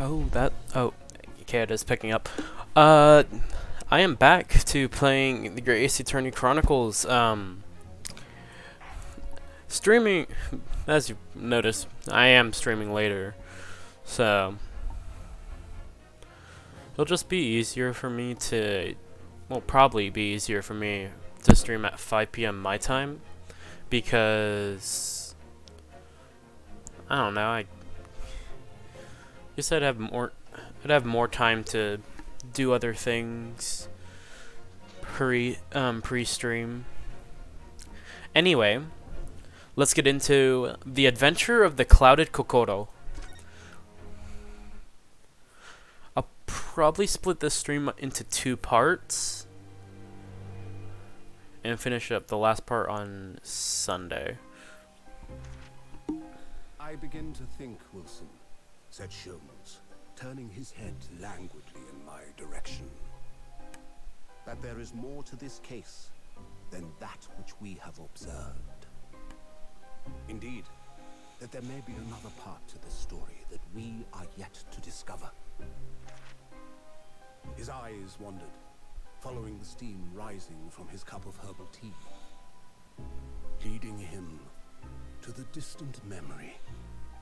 Oh, okay, it is picking up. I am back to playing the Great Ace Attorney Chronicles. Streaming, as you noticed, I am streaming later, so it'll just be easier for me to, well, probably be easier for me to stream at 5 p.m. my time, because I don't know. I guess I'd have more time to do other things pre-stream. Anyway, let's get into the adventure of the clouded Kokoro. I'll probably split this stream into 2 parts and finish up the last part on Sunday. I begin to think, Wilson, said Sholmes, turning his head languidly in my direction, that there is more to this case than that which we have observed. Indeed, that there may be another part to this story that we are yet to discover. His eyes wandered, following the steam rising from his cup of herbal tea, leading him to the distant memory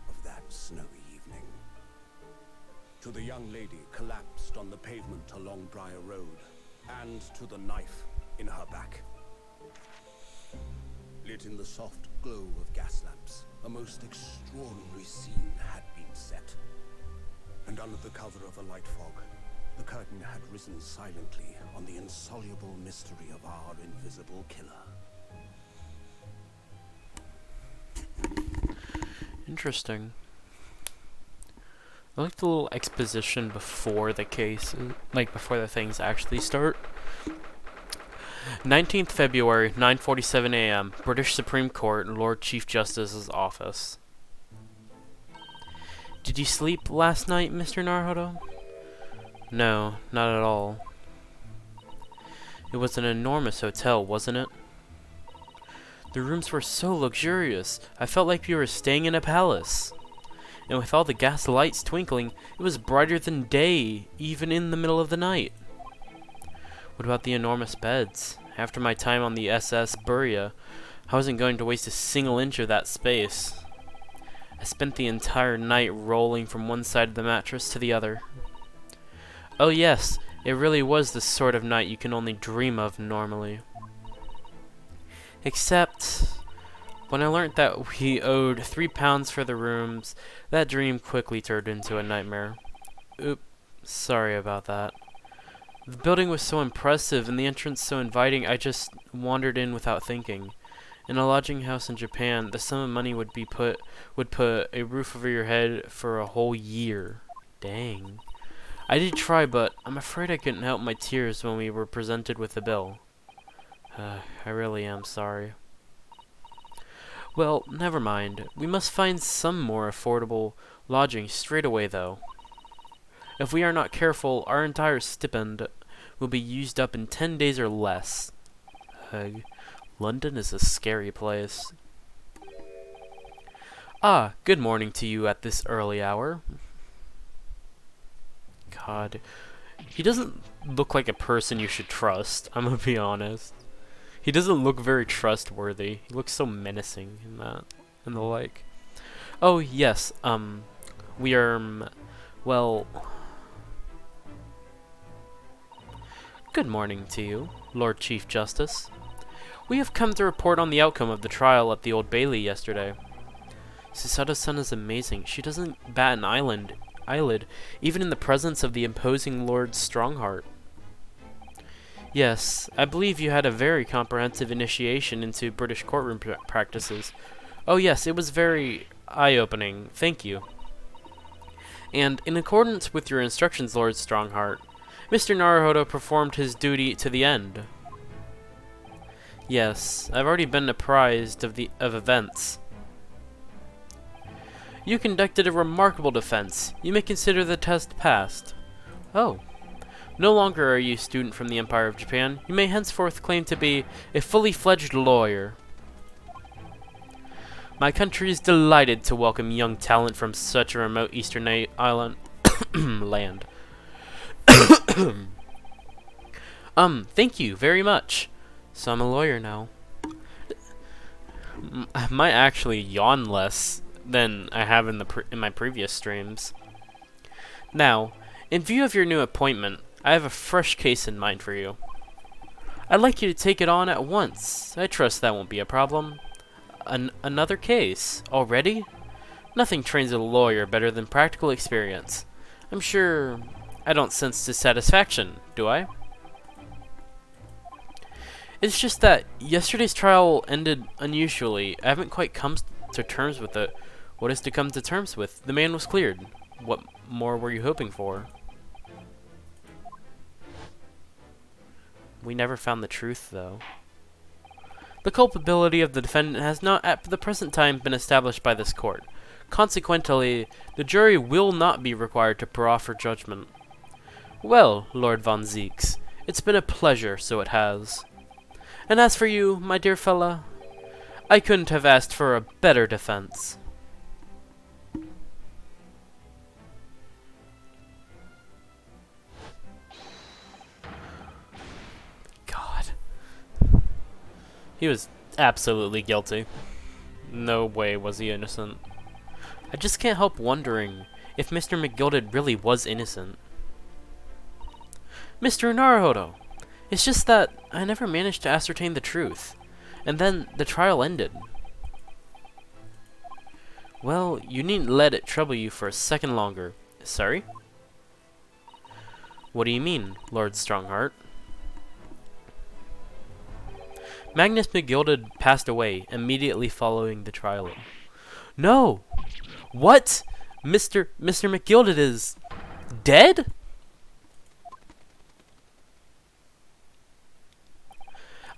of that snowy evening. To the young lady collapsed on the pavement along Briar Road, and to the knife in her back. Lit in the soft glow of gas lamps, a most extraordinary scene had been set. And under the cover of a light fog, the curtain had risen silently on the insoluble mystery of our invisible killer. Interesting. I like the little exposition before the case, like before the things actually start. 19th February, 9:47 a.m., British Supreme Court, Lord Chief Justice's office. Did you sleep last night, Mr. Naruhodo? No, not at all. It was an enormous hotel, wasn't it? The rooms were so luxurious, I felt like we were staying in a palace. And with all the gas lights twinkling, it was brighter than day, even in the middle of the night. What about the enormous beds? After my time on the SS Buria, I wasn't going to waste a single inch of that space. I spent the entire night rolling from one side of the mattress to the other. Oh yes, it really was the sort of night you can only dream of normally. Except, when I learned that we owed £3 for the rooms, that dream quickly turned into a nightmare. Oops, sorry about that. The building was so impressive and the entrance so inviting, I just wandered in without thinking. In a lodging house in Japan, the sum of money would put a roof over your head for a whole year. Dang. I did try, but I'm afraid I couldn't help my tears when we were presented with the bill. I really am sorry. Well, never mind. We must find some more affordable lodging straight away, though. If we are not careful, our entire stipend will be used up in 10 days or less. Ugh. London is a scary place. Ah, good morning to you at this early hour. God. He doesn't look like a person you should trust, I'm gonna be honest. He doesn't look very trustworthy. He looks so menacing in that and the like. Oh, yes, we are, well... Good morning to you, Lord Chief Justice. We have come to report on the outcome of the trial at the Old Bailey yesterday. Susato-san is amazing. She doesn't bat an eyelid, even in the presence of the imposing Lord Strongheart. Yes, I believe you had a very comprehensive initiation into British courtroom practices. Oh yes, it was very eye-opening. Thank you. And in accordance with your instructions, Lord Strongheart, Mr. Naruhodo performed his duty to the end. Yes, I've already been apprised of events. You conducted a remarkable defense. You may consider the test passed. Oh. No longer are you a student from the Empire of Japan. You may henceforth claim to be a fully fledged lawyer. My country is delighted to welcome young talent from such a remote eastern island. land. Thank you very much. So I'm a lawyer now. I might actually yawn less than I have in my previous streams. Now, in view of your new appointment, I have a fresh case in mind for you. I'd like you to take it on at once. I trust that won't be a problem. Another case? Already? Nothing trains a lawyer better than practical experience. I'm sure I don't sense dissatisfaction, do I? It's just that yesterday's trial ended unusually. I haven't quite come to terms with it. What is to come to terms with? The man was cleared. What more were you hoping for? We never found the truth, though. The culpability of the defendant has not at the present time been established by this court. Consequently, the jury will not be required to proffer judgment. Well, Lord Von Zeeks, it's been a pleasure, so it has. And as for you, my dear fella, I couldn't have asked for a better defense. God. He was absolutely guilty. No way was he innocent. I just can't help wondering if Mr. McGilded really was innocent. Mr. Naruhodo, it's just that I never managed to ascertain the truth, and then the trial ended. Well, you needn't let it trouble you for a second longer. Sorry? What do you mean, Lord Strongheart? Magnus McGilded passed away immediately following the trial. No! What? Mr. McGilded is dead?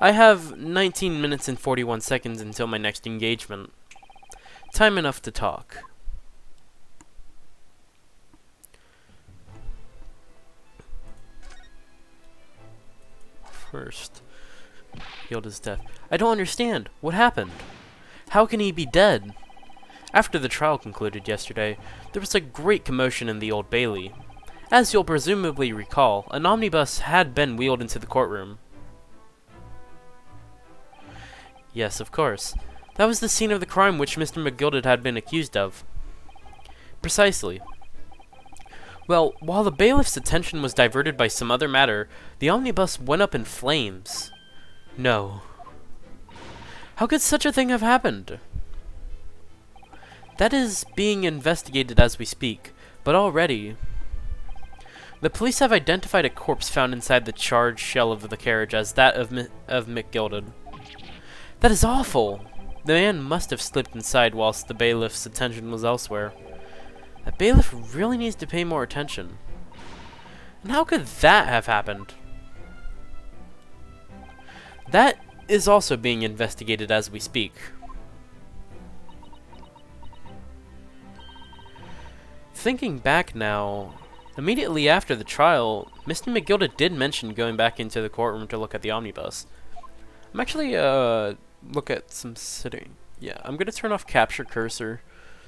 I have 19 minutes and 41 seconds until my next engagement. Time enough to talk. First, Gilda's death. I don't understand. What happened? How can he be dead? After the trial concluded yesterday, there was a great commotion in the Old Bailey. As you'll presumably recall, an omnibus had been wheeled into the courtroom. Yes, of course. That was the scene of the crime which Mr. McGilded had been accused of. Precisely. Well, while the bailiff's attention was diverted by some other matter, the omnibus went up in flames. No. How could such a thing have happened? That is being investigated as we speak, but already... The police have identified a corpse found inside the charred shell of the carriage as that of McGilded. That is awful! The man must have slipped inside whilst the bailiff's attention was elsewhere. That bailiff really needs to pay more attention. And how could that have happened? That is also being investigated as we speak. Thinking back now, immediately after the trial, Mr. McGilded did mention going back into the courtroom to look at the omnibus. I'm actually, look at some sitting. Yeah, I'm gonna turn off capture cursor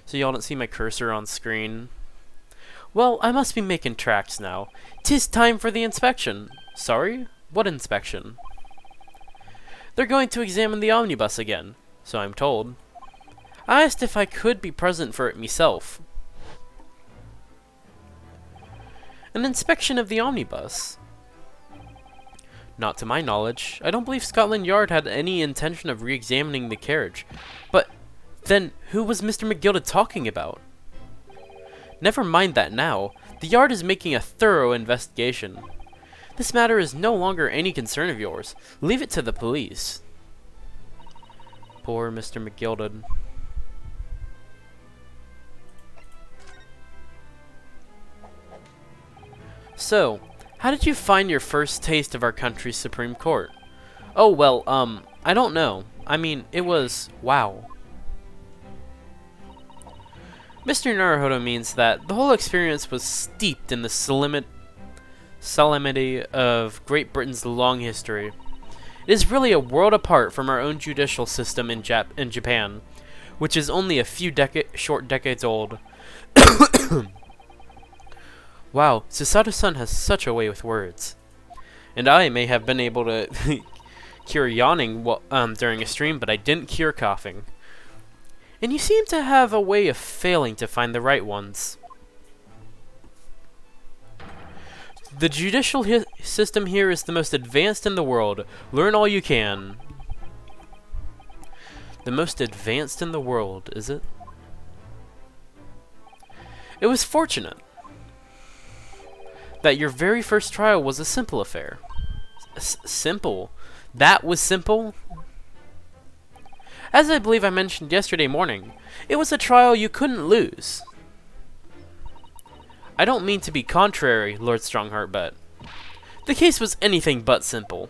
so y'all don't see my cursor on screen. Well, I must be making tracks now. 'Tis time for the inspection. Sorry? What inspection? They're going to examine the omnibus again, so I'm told. I asked if I could be present for it myself. An inspection of the omnibus? Not to my knowledge. I don't believe Scotland Yard had any intention of re-examining the carriage. But then, who was Mr. McGilded talking about? Never mind that now. The Yard is making a thorough investigation. This matter is no longer any concern of yours. Leave it to the police. Poor Mr. McGilded. So, how did you find your first taste of our country's Supreme Court? Oh, well, I don't know. I mean, it was wow. Mr. Naruhodo means that the whole experience was steeped in the solemnity of Great Britain's long history. It is really a world apart from our own judicial system in Japan, which is only a few short decades old. Wow, Susato-san has such a way with words. And I may have been able to cure yawning during a stream, but I didn't cure coughing. And you seem to have a way of failing to find the right ones. The judicial system here is the most advanced in the world. Learn all you can. The most advanced in the world, is it? It was fortunate that your very first trial was a simple affair. Simple? That was simple? As I believe I mentioned yesterday morning, it was a trial you couldn't lose. I don't mean to be contrary, Lord Strongheart, but the case was anything but simple.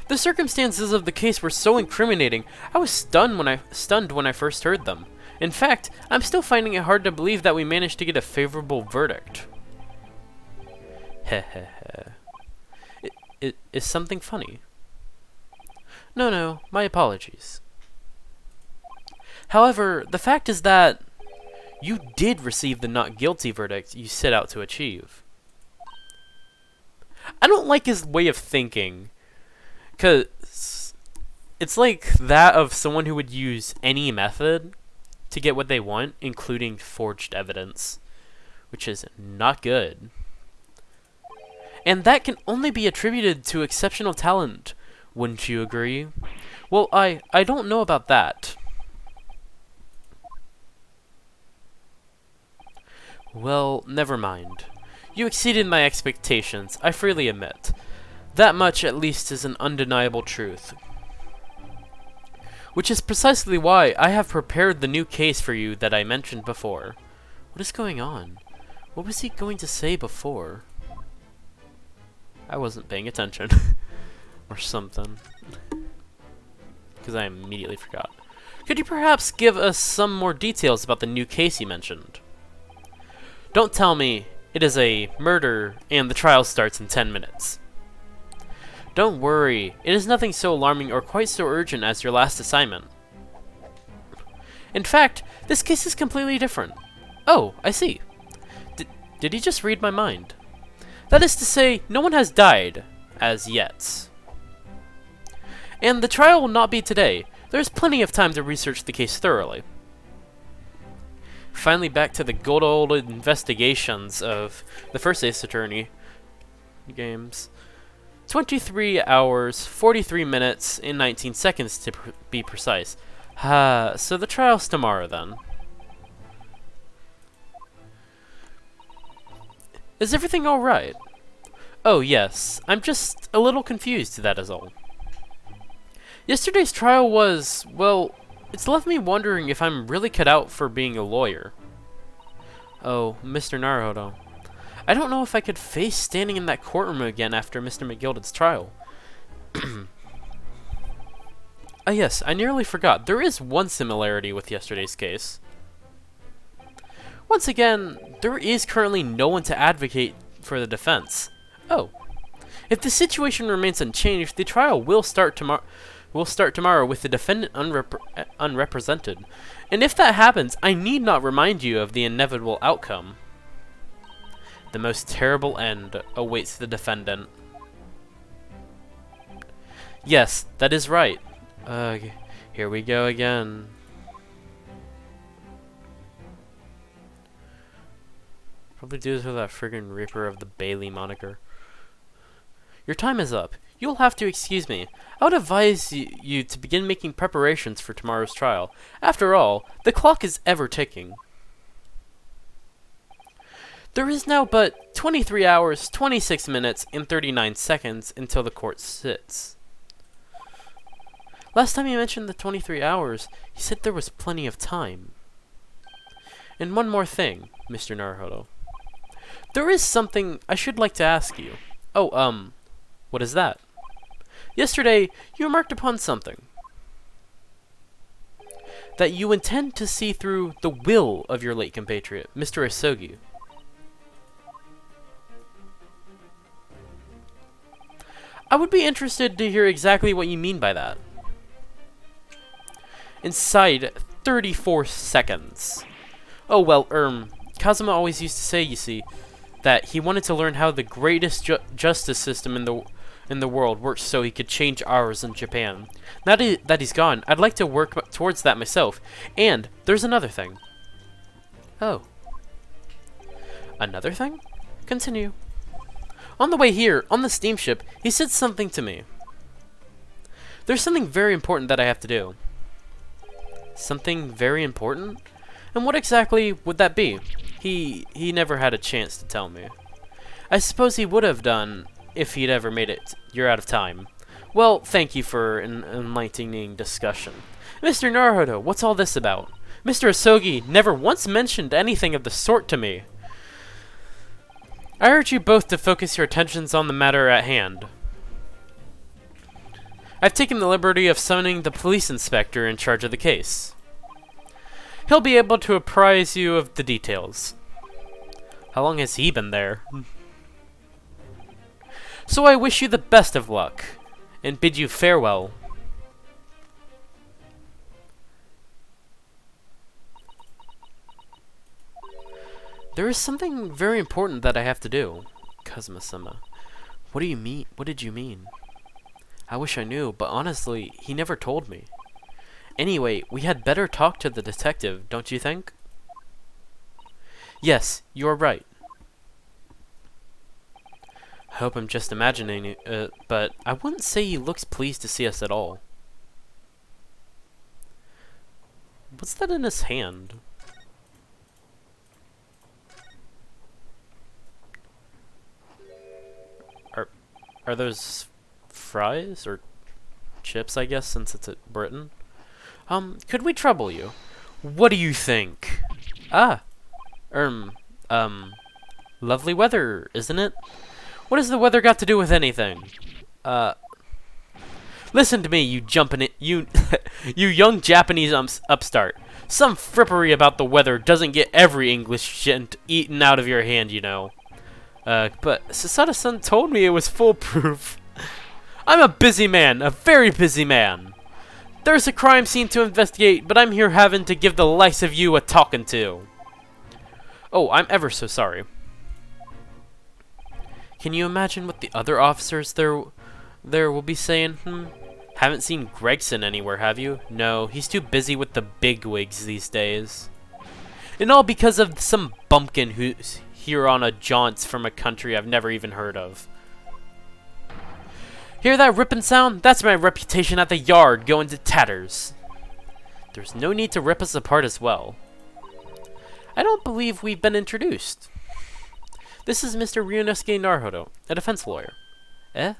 The circumstances of the case were so incriminating, I was stunned when I first heard them. In fact, I'm still finding it hard to believe that we managed to get a favorable verdict. Hehehe. Is something funny? No, my apologies. However, the fact is that you did receive the not guilty verdict you set out to achieve. I don't like his way of thinking, because it's like that of someone who would use any method to get what they want, including forged evidence, which is not good. And that can only be attributed to exceptional talent, wouldn't you agree? Well, I don't know about that. Well, never mind. You exceeded my expectations, I freely admit. That much, at least, is an undeniable truth. Which is precisely why I have prepared the new case for you that I mentioned before. What is going on? What was he going to say before? I wasn't paying attention. Or something. Because I immediately forgot. Could you perhaps give us some more details about the new case you mentioned? Don't tell me it is a murder and the trial starts in 10 minutes. Don't worry, it is nothing so alarming or quite so urgent as your last assignment. In fact, this case is completely different. Oh, I see. Did he just read my mind? That is to say, no one has died, as yet. And the trial will not be today. There is plenty of time to research the case thoroughly. Finally back to the good old investigations of the first Ace Attorney games. 23 hours, 43 minutes, and 19 seconds to be precise. So the trial's tomorrow then. Is everything alright? Oh yes, I'm just a little confused, that is all. Yesterday's trial was, well, it's left me wondering if I'm really cut out for being a lawyer. Oh, Mr. Naruhodo. I don't know if I could face standing in that courtroom again after Mr. McGilded's trial. Ah yes, I nearly forgot. There is one similarity with yesterday's case. Once again, there is currently no one to advocate for the defense. Oh. If the situation remains unchanged, the trial will start tomorrow with the defendant unrepresented. And if that happens, I need not remind you of the inevitable outcome. The most terrible end awaits the defendant. Yes, that is right. Here we go again. Probably due to that friggin' Reaper of the Bailey moniker. Your time is up. You'll have to excuse me. I would advise you to begin making preparations for tomorrow's trial. After all, the clock is ever ticking. There is now but 23 hours, 26 minutes, and 39 seconds until the court sits. Last time you mentioned the 23 hours, you said there was plenty of time. And one more thing, Mr. Naruhodo. There is something I should like to ask you. Oh, what is that? Yesterday, you remarked upon something. That you intend to see through the will of your late compatriot, Mr. Isogi. I would be interested to hear exactly what you mean by that. Inside 34 seconds. Oh, well, Kazuma always used to say, you see, that he wanted to learn how the greatest justice system in the world works so he could change ours in Japan. Now that he's gone, I'd like to work towards that myself. And there's another thing. Oh. Another thing? Continue. On the way here, on the steamship, he said something to me. There's something very important that I have to do. Something very important? And what exactly would that be? He never had a chance to tell me. I suppose he would have done if he'd ever made it. You're out of time. Well, thank you for an enlightening discussion. Mr. Naruhodo, what's all this about? Mr. Asogi never once mentioned anything of the sort to me. I urge you both to focus your attentions on the matter at hand. I've taken the liberty of summoning the police inspector in charge of the case. He'll be able to apprise you of the details. How long has he been there? So I wish you the best of luck, and bid you farewell. There is something very important that I have to do, Kazuma-sama. What do you mean? What did you mean? I wish I knew, but honestly, he never told me. Anyway, we had better talk to the detective, don't you think? Yes, you are right. I hope I'm just imagining it, but I wouldn't say he looks pleased to see us at all. What's that in his hand? Are those fries or chips, I guess, since it's at Britain? Could we trouble you? What do you think? Ah, lovely weather, isn't it? What has the weather got to do with anything? Listen to me, you you young Japanese upstart. Some frippery about the weather doesn't get every English gent eaten out of your hand, you know. But Sasada-san told me it was foolproof. I'm a busy man, a very busy man. There's a crime scene to investigate, but I'm here having to give the likes of you a talking to. Oh, I'm ever so sorry. Can you imagine what the other officers there will be saying? Haven't seen Gregson anywhere, have you? No, he's too busy with the bigwigs these days. And all because of some bumpkin who's here on a jaunt from a country I've never even heard of. Hear that ripping sound? That's my reputation at the yard going to tatters. There's no need to rip us apart as well. I don't believe we've been introduced. This is Mr. Ryunosuke Naruhodo, a defense lawyer. Eh?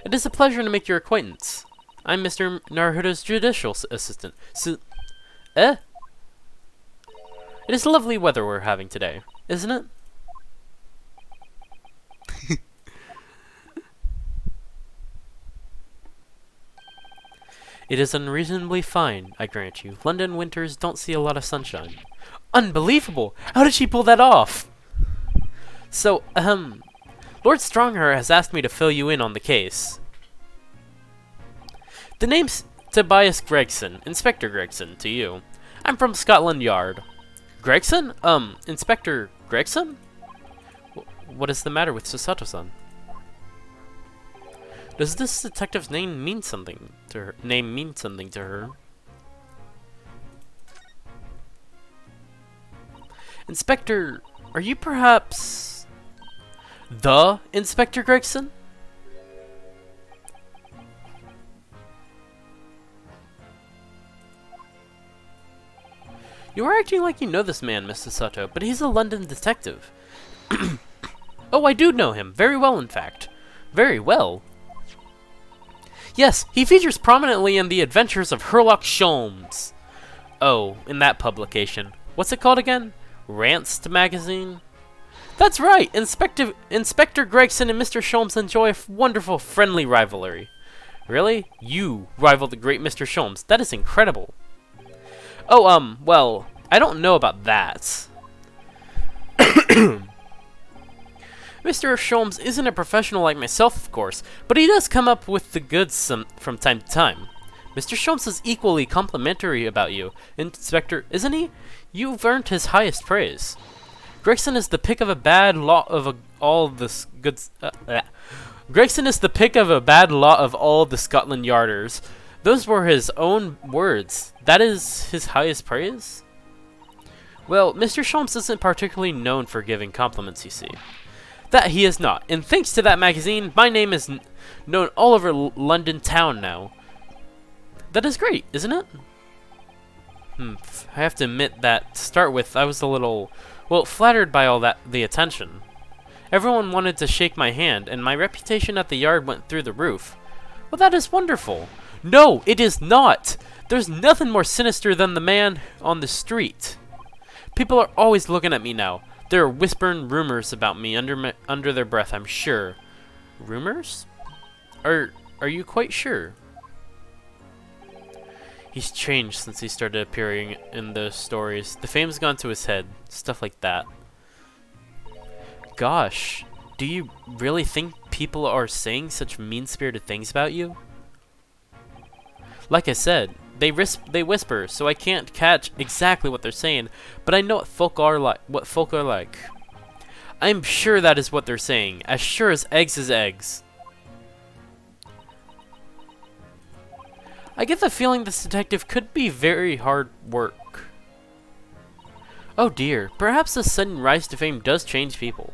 It is a pleasure to make your acquaintance. I'm Mr. Naruhodo's judicial assistant. Eh? It is lovely weather we're having today, isn't it? It is unreasonably fine, I grant you. London winters don't see a lot of sunshine. Unbelievable! How did she pull that off? So, Lord Strongher has asked me to fill you in on the case. The name's Tobias Gregson, Inspector Gregson, to you. I'm from Scotland Yard. Gregson? Inspector Gregson? What is the matter with Susato-san? Does this detective's name mean something to her? Inspector, are you perhaps the Inspector Gregson? You are acting like you know this man, Mr. Sato, but he's a London detective. Oh, I do know him. Very well, in fact. Very well. Yes, he features prominently in the adventures of Sherlock Sholmes. Oh, in that publication. What's it called again? Rantst magazine? That's right! Inspector Gregson and Mr. Sholmes enjoy a wonderful friendly rivalry. Really? You rival the great Mr. Sholmes. That is incredible. Oh, well, I don't know about that. Mr. Sholmes isn't a professional like myself, of course, but he does come up with the goods from time to time. Mr. Sholmes is equally complimentary about you, Inspector, isn't he? You've earned his highest praise. Gregson is the pick of a bad lot of all this good. Gregson is the pick of a bad lot of all the Scotland Yarders. Those were his own words. That is his highest praise? Well, Mr. Sholmes isn't particularly known for giving compliments, you see. That he is not. And thanks to that magazine, my name is known all over London town now. That is great, isn't it? I have to admit that, to start with, I was a little, well, flattered by all the attention. Everyone wanted to shake my hand, and my reputation at the yard went through the roof. Well, that is wonderful. No, it is not. There's nothing more sinister than the man on the street. People are always looking at me now. They're whispering rumors about me under their breath, I'm sure. Rumors? Are you quite sure? He's changed since he started appearing in those stories. The fame's gone to his head. Stuff like that. Gosh, do you really think people are saying such mean-spirited things about you? Like I said, they whisper, so I can't catch exactly what they're saying, but I know what folk are like. I'm sure that is what they're saying, as sure as eggs is eggs. I get the feeling this detective could be very hard work. Oh dear, perhaps this sudden rise to fame does change people.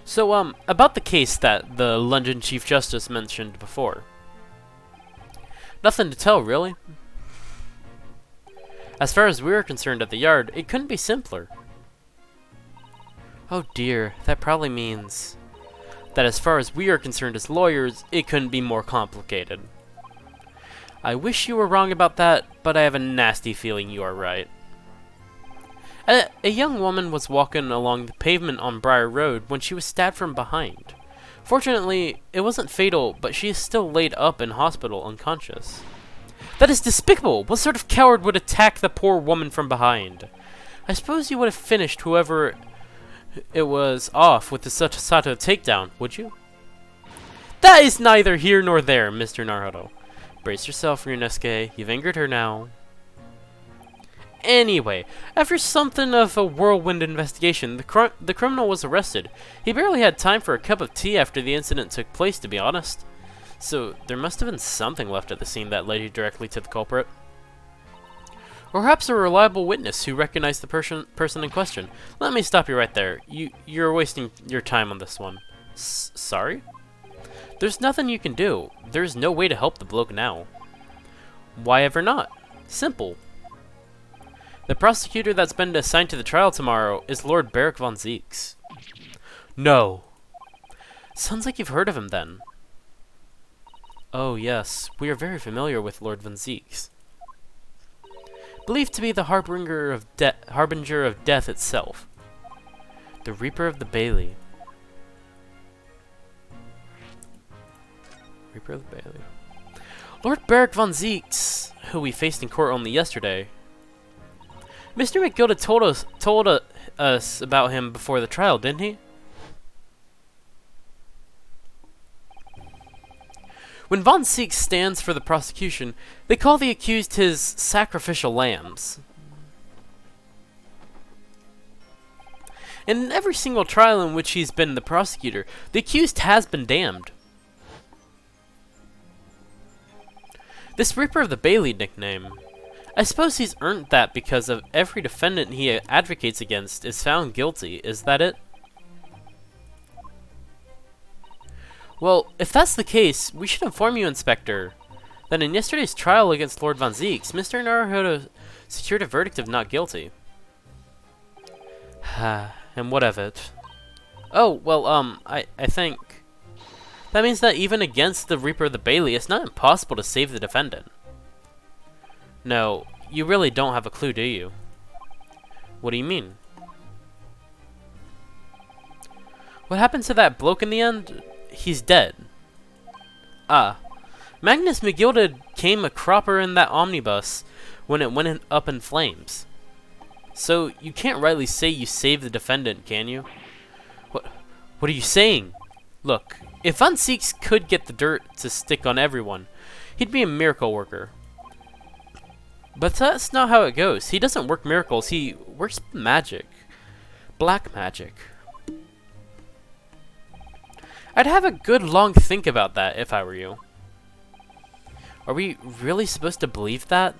So, about the case that the London Chief Justice mentioned before. Nothing to tell, really. As far as we were concerned at the yard, it couldn't be simpler. Oh dear, that probably means that as far as we are concerned as lawyers, it couldn't be more complicated. I wish you were wrong about that, but I have a nasty feeling you are right. A young woman was walking along the pavement on Briar Road when she was stabbed from behind. Fortunately, it wasn't fatal, but she is still laid up in hospital unconscious. That is despicable! What sort of coward would attack the poor woman from behind? I suppose you would have finished whoever it was off with the Sato takedown, would you? That is neither here nor there, Mr. Naruto. Brace yourself, Ryunosuke. You've angered her now. Anyway, after something of a whirlwind investigation, the criminal was arrested. He barely had time for a cup of tea after the incident took place, to be honest. So, there must have been something left at the scene that led you directly to the culprit. Or perhaps a reliable witness who recognized the person in question. Let me stop you right there. You're wasting your time on this one. Sorry? There's nothing you can do. There's no way to help the bloke now. Why ever not? Simple. The prosecutor that's been assigned to the trial tomorrow is Lord Beric von Zieks. No. Sounds like you've heard of him then. Oh yes, we are very familiar with Lord von Zieks. Believed to be the harbinger of death itself. The Reaper of the Bailey. Reaper of the Bailey. Lord Beric von Zieks, who we faced in court only yesterday. Mr. McGilda told us about him before the trial, didn't he? When von Zieks stands for the prosecution, they call the accused his sacrificial lambs. And in every single trial in which he's been the prosecutor, the accused has been damned. This Reaper of the Bailey nickname, I suppose he's earned that because of every defendant he advocates against is found guilty, is that it? Well, if that's the case, we should inform you, Inspector, that in yesterday's trial against Lord von Zieks, Mr. Naruto secured a verdict of not guilty. And what of it? Oh, well, I think that means that even against the Reaper of the Bailey, it's not impossible to save the defendant. No, you really don't have a clue, do you? What do you mean? What happened to that bloke in the end? He's dead. Ah. Magnus McGilda came a cropper in that omnibus when it went up in flames. So, you can't rightly say you saved the defendant, can you? What are you saying? Look, If Von Seeks could get the dirt to stick on everyone, he'd be a miracle worker. But that's not how it goes. He doesn't work miracles, he works magic. Black magic. I'd have a good long think about that if I were you. Are we really supposed to believe that?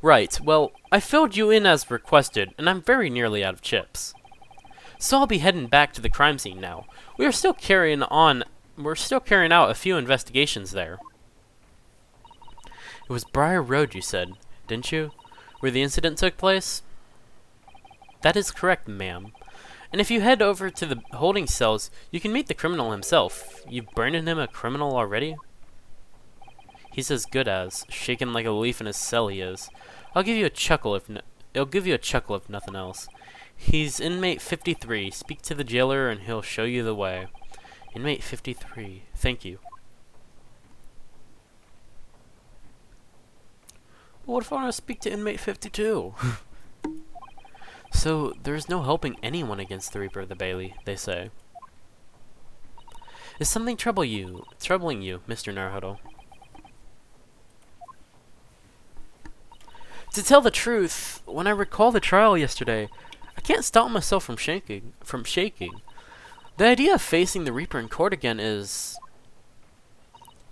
Right, well, I filled you in as requested, and I'm very nearly out of chips. So I'll be heading back to the crime scene now. We're still carrying out a few investigations there. It was Briar Road, you said, didn't you? Where the incident took place? That is correct, ma'am. And if you head over to the holding cells, you can meet the criminal himself. You've branded him a criminal already? He's as good as, shaken like a leaf in his cell he is. It'll give you a chuckle if nothing else. He's inmate 53. Speak to the jailer and he'll show you the way. Inmate 53. Thank you. What if I want to speak to inmate 52? So, there's no helping anyone against the Reaper of the Bailey, they say. Is something troubling you, Mr. Naruhodo? To tell the truth, when I recall the trial yesterday, I can't stop myself from shaking. The idea of facing the Reaper in court again is...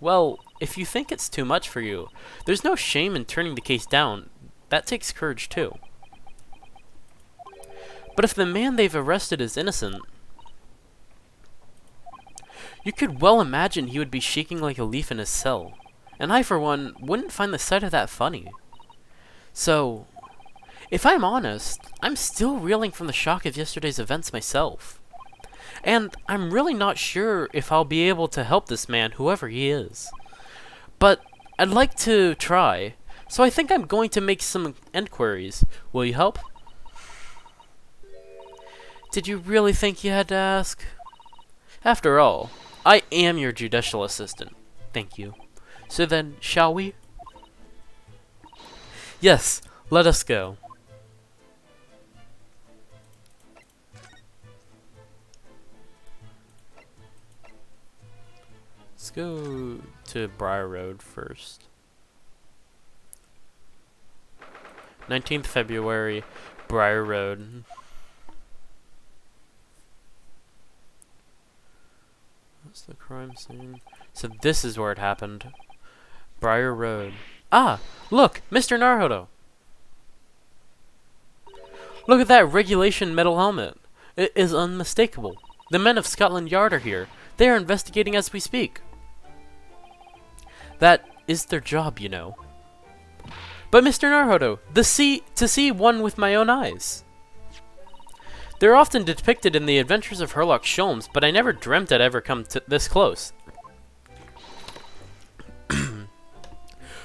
Well, if you think it's too much for you, there's no shame in turning the case down. That takes courage too. But if the man they've arrested is innocent, you could well imagine he would be shaking like a leaf in his cell. And I, for one, wouldn't find the sight of that funny. So, if I'm honest, I'm still reeling from the shock of yesterday's events myself. And I'm really not sure if I'll be able to help this man, whoever he is. But I'd like to try, so I think I'm going to make some enquiries. Will you help? Did you really think you had to ask? After all, I am your judicial assistant. Thank you. So then, shall we? Yes, let us go. Let's go to Briar Road first. 19th February, Briar Road. What's the crime scene? So this is where it happened. Briar Road. Ah! Look! Mr. Naruhodo! Look at that regulation metal helmet. It is unmistakable. The men of Scotland Yard are here. They are investigating as we speak. That is their job, you know. But Mr. Naruhodo, to see one with my own eyes. They're often depicted in the adventures of Herlock Sholmes, but I never dreamt I'd ever come this close.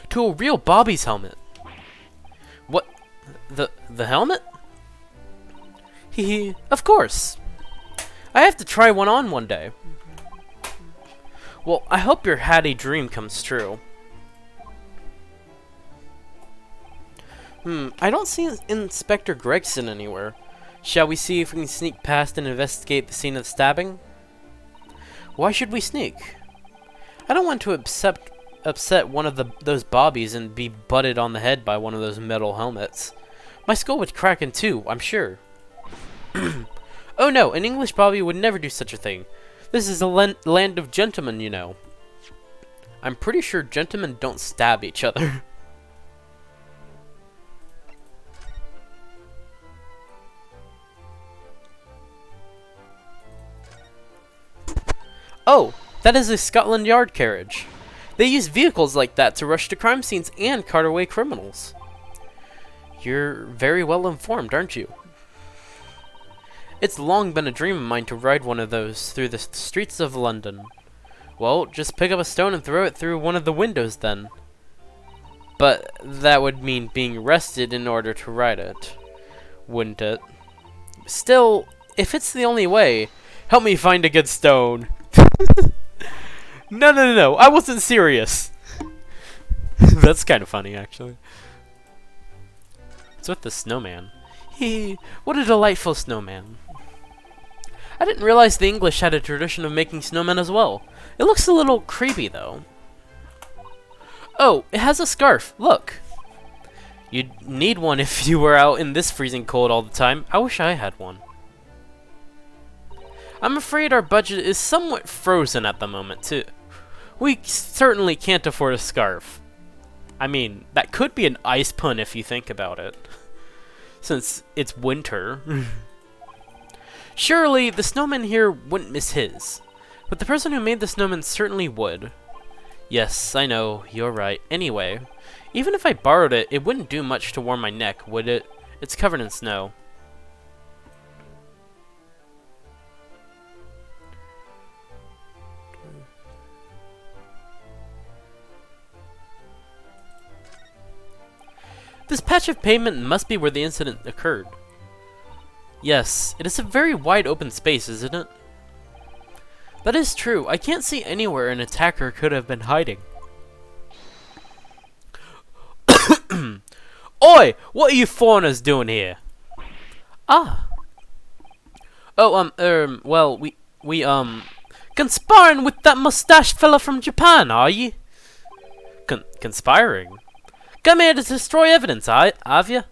To a real Bobby's helmet. What? The helmet? Hee, of course. I have to try one on one day. Well, I hope your Hattie dream comes true. I don't see Inspector Gregson anywhere. Shall we see if we can sneak past and investigate the scene of the stabbing? Why should we sneak? I don't want to upset one of those bobbies and be butted on the head by one of those metal helmets. My skull would crack in two, I'm sure. Oh no, an English bobby would never do such a thing. This is a land of gentlemen, you know. I'm pretty sure gentlemen don't stab each other. Oh, that is a Scotland Yard carriage. They use vehicles like that to rush to crime scenes and cart away criminals. You're very well informed, aren't you? It's long been a dream of mine to ride one of those through the streets of London. Well, just pick up a stone and throw it through one of the windows then. But that would mean being arrested in order to ride it, wouldn't it? Still, if it's the only way, help me find a good stone. No, I wasn't serious. That's kind of funny, actually. with the snowman. What a delightful snowman. I didn't realize the English had a tradition of making snowmen as well. It looks a little creepy, though. Oh, it has a scarf. Look. You'd need one if you were out in this freezing cold all the time. I wish I had one. I'm afraid our budget is somewhat frozen at the moment, too. We certainly can't afford a scarf. I mean, that could be an ice pun if you think about it. Since it's winter. Surely, the snowman here wouldn't miss his. But the person who made the snowman certainly would. Yes, I know, you're right. Anyway, even if I borrowed it, it wouldn't do much to warm my neck, would it? It's covered in snow. This patch of pavement must be where the incident occurred. Yes, it is a very wide open space, isn't it? That is true. I can't see anywhere an attacker could have been hiding. Oi! What are you foreigners doing here? Ah. Oh, well, we conspiring with that mustached fella from Japan, are you? Conspiring? Come here to destroy evidence, have you?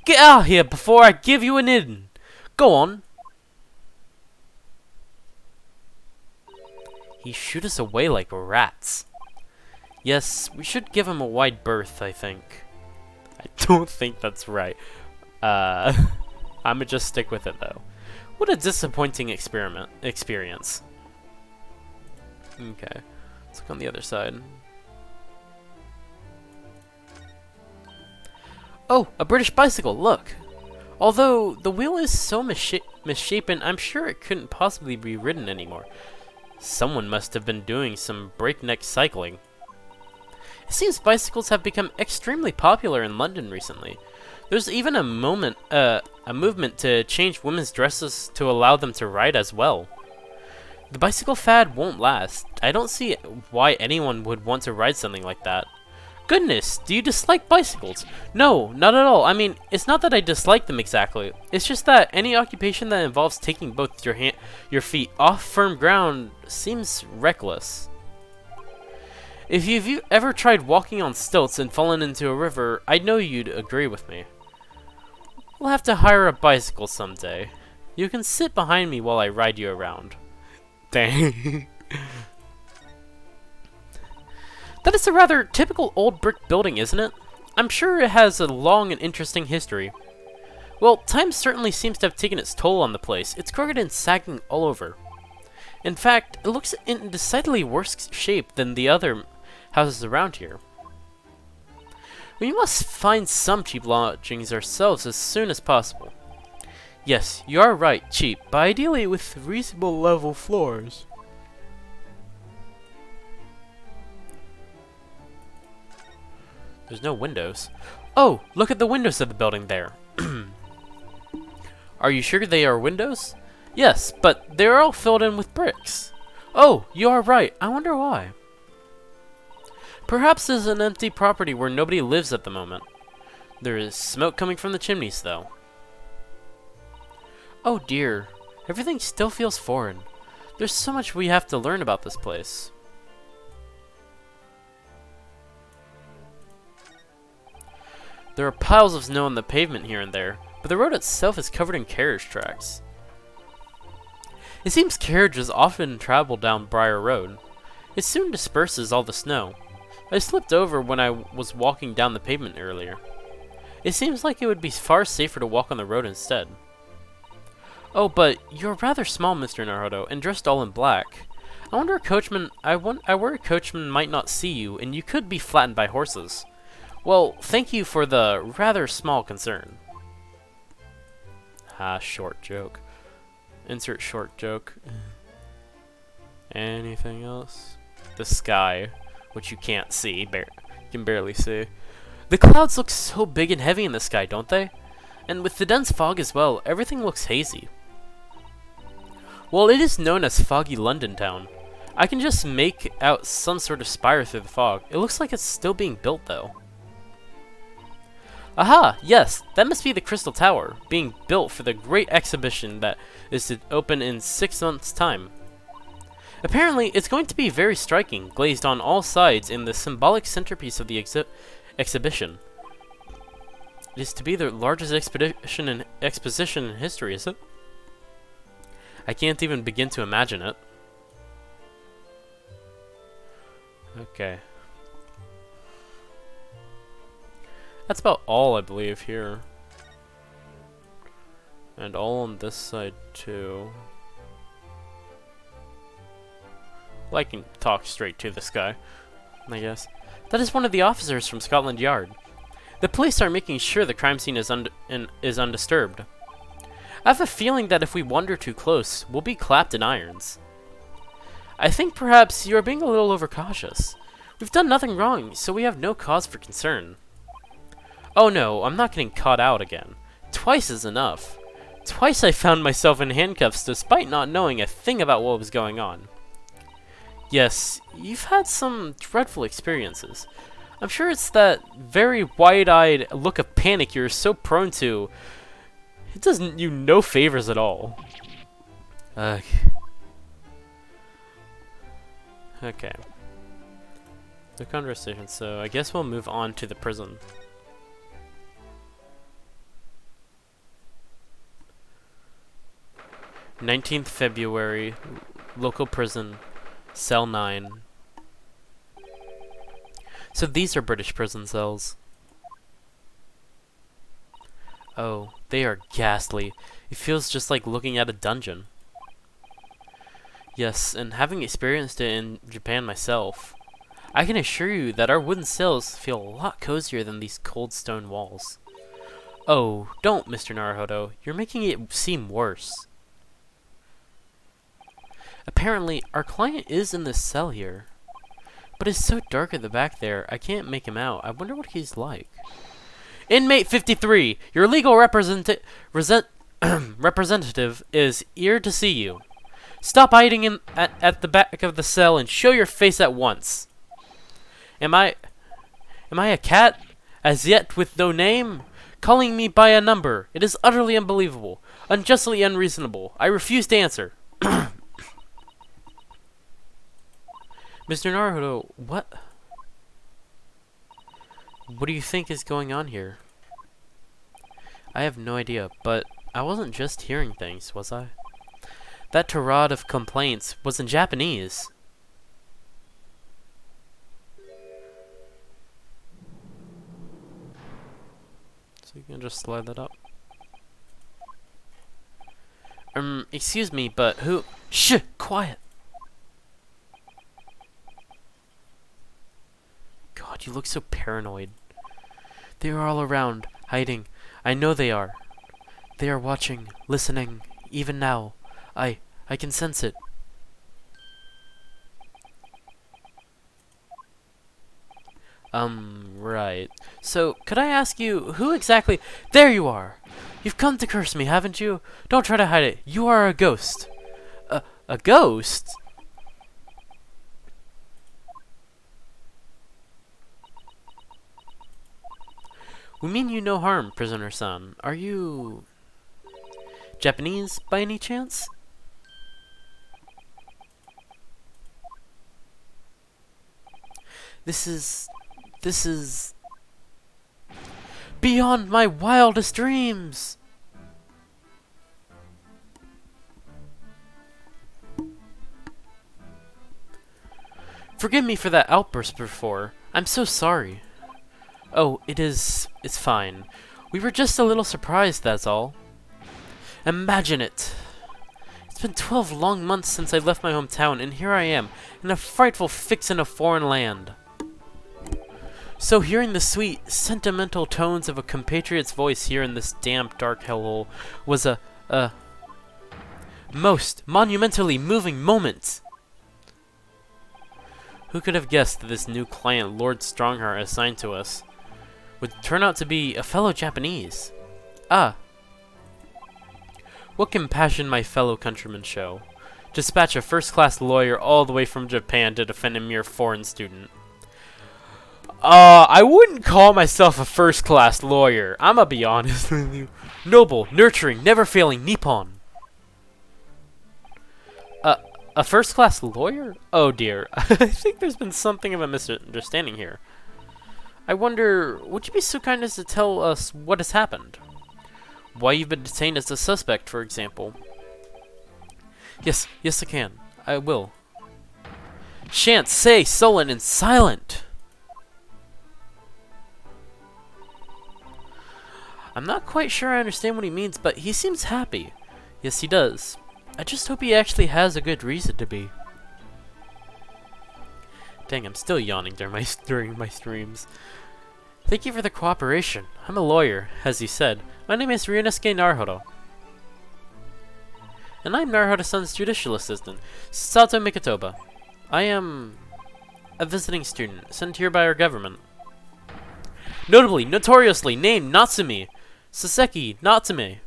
Get out here before I give you an in. Go on. He shoot us away like rats. Yes, we should give him a wide berth, I think. I don't think that's right. I'ma just stick with it, though. What a disappointing experience. Okay, let's look on the other side. Oh, a British bicycle, look! Although the wheel is so misshapen, I'm sure it couldn't possibly be ridden anymore. Someone must have been doing some breakneck cycling. It seems bicycles have become extremely popular in London recently. There's even a movement to change women's dresses to allow them to ride as well. The bicycle fad won't last. I don't see why anyone would want to ride something like that. Goodness, do you dislike bicycles? No, not at all. I mean, it's not that I dislike them exactly. It's just that any occupation that involves taking both your feet off firm ground seems reckless. If you've ever tried walking on stilts and fallen into a river, I know you'd agree with me. We'll have to hire a bicycle someday. You can sit behind me while I ride you around. Dang. That is a rather typical old brick building, isn't it? I'm sure it has a long and interesting history. Well, time certainly seems to have taken its toll on the place. It's crooked and sagging all over. In fact, it looks in decidedly worse shape than the other houses around here. We must find some cheap lodgings ourselves as soon as possible. Yes, you are right, cheap, but ideally with reasonable level floors. There's no windows. Oh, look at the windows of the building there. Are you sure they are windows? Yes, but they're all filled in with bricks. Oh, you are right. I wonder why. Perhaps there's an empty property where nobody lives at the moment. There is smoke coming from the chimneys, though. Oh dear. Everything still feels foreign. There's so much we have to learn about this place. There are piles of snow on the pavement here and there, but the road itself is covered in carriage tracks. It seems carriages often travel down Briar Road. It soon disperses all the snow. I slipped over when I was walking down the pavement earlier. It seems like it would be far safer to walk on the road instead. Oh, but you're rather small, Mr. Naruto, and dressed all in black. I worry a coachman might not see you, and you could be flattened by horses. Well, thank you for the rather small concern. Ah, short joke. Insert short joke. Anything else? The sky, which you can't see, you can barely see. The clouds look so big and heavy in the sky, don't they? And with the dense fog as well, everything looks hazy. Well, it is known as Foggy London Town. I can just make out some sort of spire through the fog. It looks like it's still being built, though. Aha! Yes, that must be the Crystal Tower, being built for the great exhibition that is to open in 6 months' time. Apparently, it's going to be very striking, glazed on all sides in the symbolic centerpiece of the exhibition. It is to be the largest exposition in history, is it? I can't even begin to imagine it. Okay. That's about all, I believe, here. And all on this side, too. Well, I can talk straight to this guy, I guess. That is one of the officers from Scotland Yard. The police are making sure the crime scene is undisturbed. I have a feeling that if we wander too close, we'll be clapped in irons. I think perhaps you are being a little overcautious. We've done nothing wrong, so we have no cause for concern. Oh no, I'm not getting caught out again. Twice is enough. Twice I found myself in handcuffs despite not knowing a thing about what was going on. Yes, you've had some dreadful experiences. I'm sure it's that very wide-eyed look of panic you're so prone to. It does you no favors at all. Okay. The conversation, so I guess we'll move on to the prison. "19th February, local prison, cell 9. So these are British prison cells. Oh, they are ghastly. It feels just like looking at a dungeon. Yes, and having experienced it in Japan myself, I can assure you that our wooden cells feel a lot cozier than these cold stone walls. Oh, don't, Mr. Naruhodo. You're making it seem worse. Apparently, our client is in this cell here. But it's so dark at the back there, I can't make him out. I wonder what he's like. Inmate 53, your legal representative is here to see you. Stop hiding at the back of the cell and show your face at once. Am I a cat, as yet with no name? Calling me by a number. It is utterly unbelievable, unjustly unreasonable. I refuse to answer. Mr. Naruhodo, what do you think is going on here? I have no idea, but I wasn't just hearing things, was I? That tirade of complaints was in Japanese. So you can just slide that up. Excuse me, but who? Shh! Quiet! God, you look so paranoid. They are all around, hiding. I know they are. They are watching, listening, even now. I can sense it. Right. So, could I ask you, who exactly— There you are! You've come to curse me, haven't you? Don't try to hide it. You are a ghost. A ghost? We mean you no harm, prisoner-san. Are you Japanese, by any chance? This is beyond my wildest dreams! Forgive me for that outburst before. I'm so sorry. Oh, it's fine. We were just a little surprised, that's all. Imagine it! It's been 12 long months since I left my hometown, and here I am, in a frightful fix in a foreign land. So hearing the sweet, sentimental tones of a compatriot's voice here in this damp, dark hellhole was a most monumentally moving moment! Who could have guessed that this new client Lord Strongheart assigned to us would turn out to be a fellow Japanese? Ah. What compassion my fellow countrymen show. Dispatch a first-class lawyer all the way from Japan to defend a mere foreign student. I wouldn't call myself a first-class lawyer. I'ma be honest with you. Noble, nurturing, never-failing Nippon. A first-class lawyer? Oh dear. I think there's been something of a misunderstanding here. I wonder, would you be so kind as to tell us what has happened? Why you've been detained as a suspect, for example. Yes, I can. I will. Shan't say, sullen and silent. I'm not quite sure I understand what he means, but he seems happy. Yes, he does. I just hope he actually has a good reason to be. Dang, I'm still yawning during my streams. Thank you for the cooperation. I'm a lawyer, as he said. My name is Ryunosuke Naruhodo. And I'm Naruhodo-san's judicial assistant, Sato Mikotoba. I am a visiting student, sent here by our government. Notably, notoriously named Natsumi Saseki Natsume.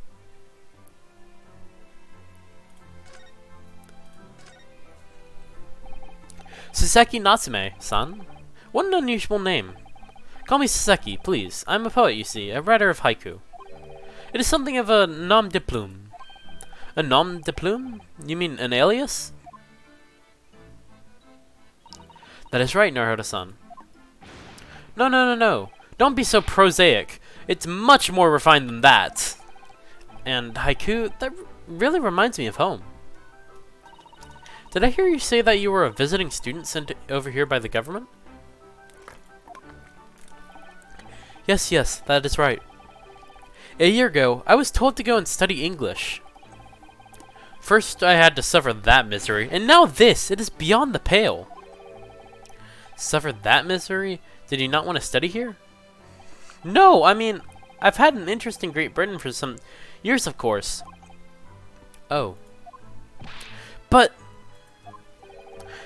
Saseki Natsume-san? What an unusual name. Call me Saseki, please. I'm a poet, you see, a writer of haiku. It is something of a nom de plume. A nom de plume? You mean an alias? That is right, Naruhodo-san. No. Don't be so prosaic. It's much more refined than that. And haiku? That really reminds me of home. Did I hear you say that you were a visiting student sent over here by the government? Yes, that is right. A year ago, I was told to go and study English. First, I had to suffer that misery, and now this! It is beyond the pale. Suffer that misery? Did you not want to study here? No, I mean, I've had an interest in Great Britain for some years, of course. Oh. But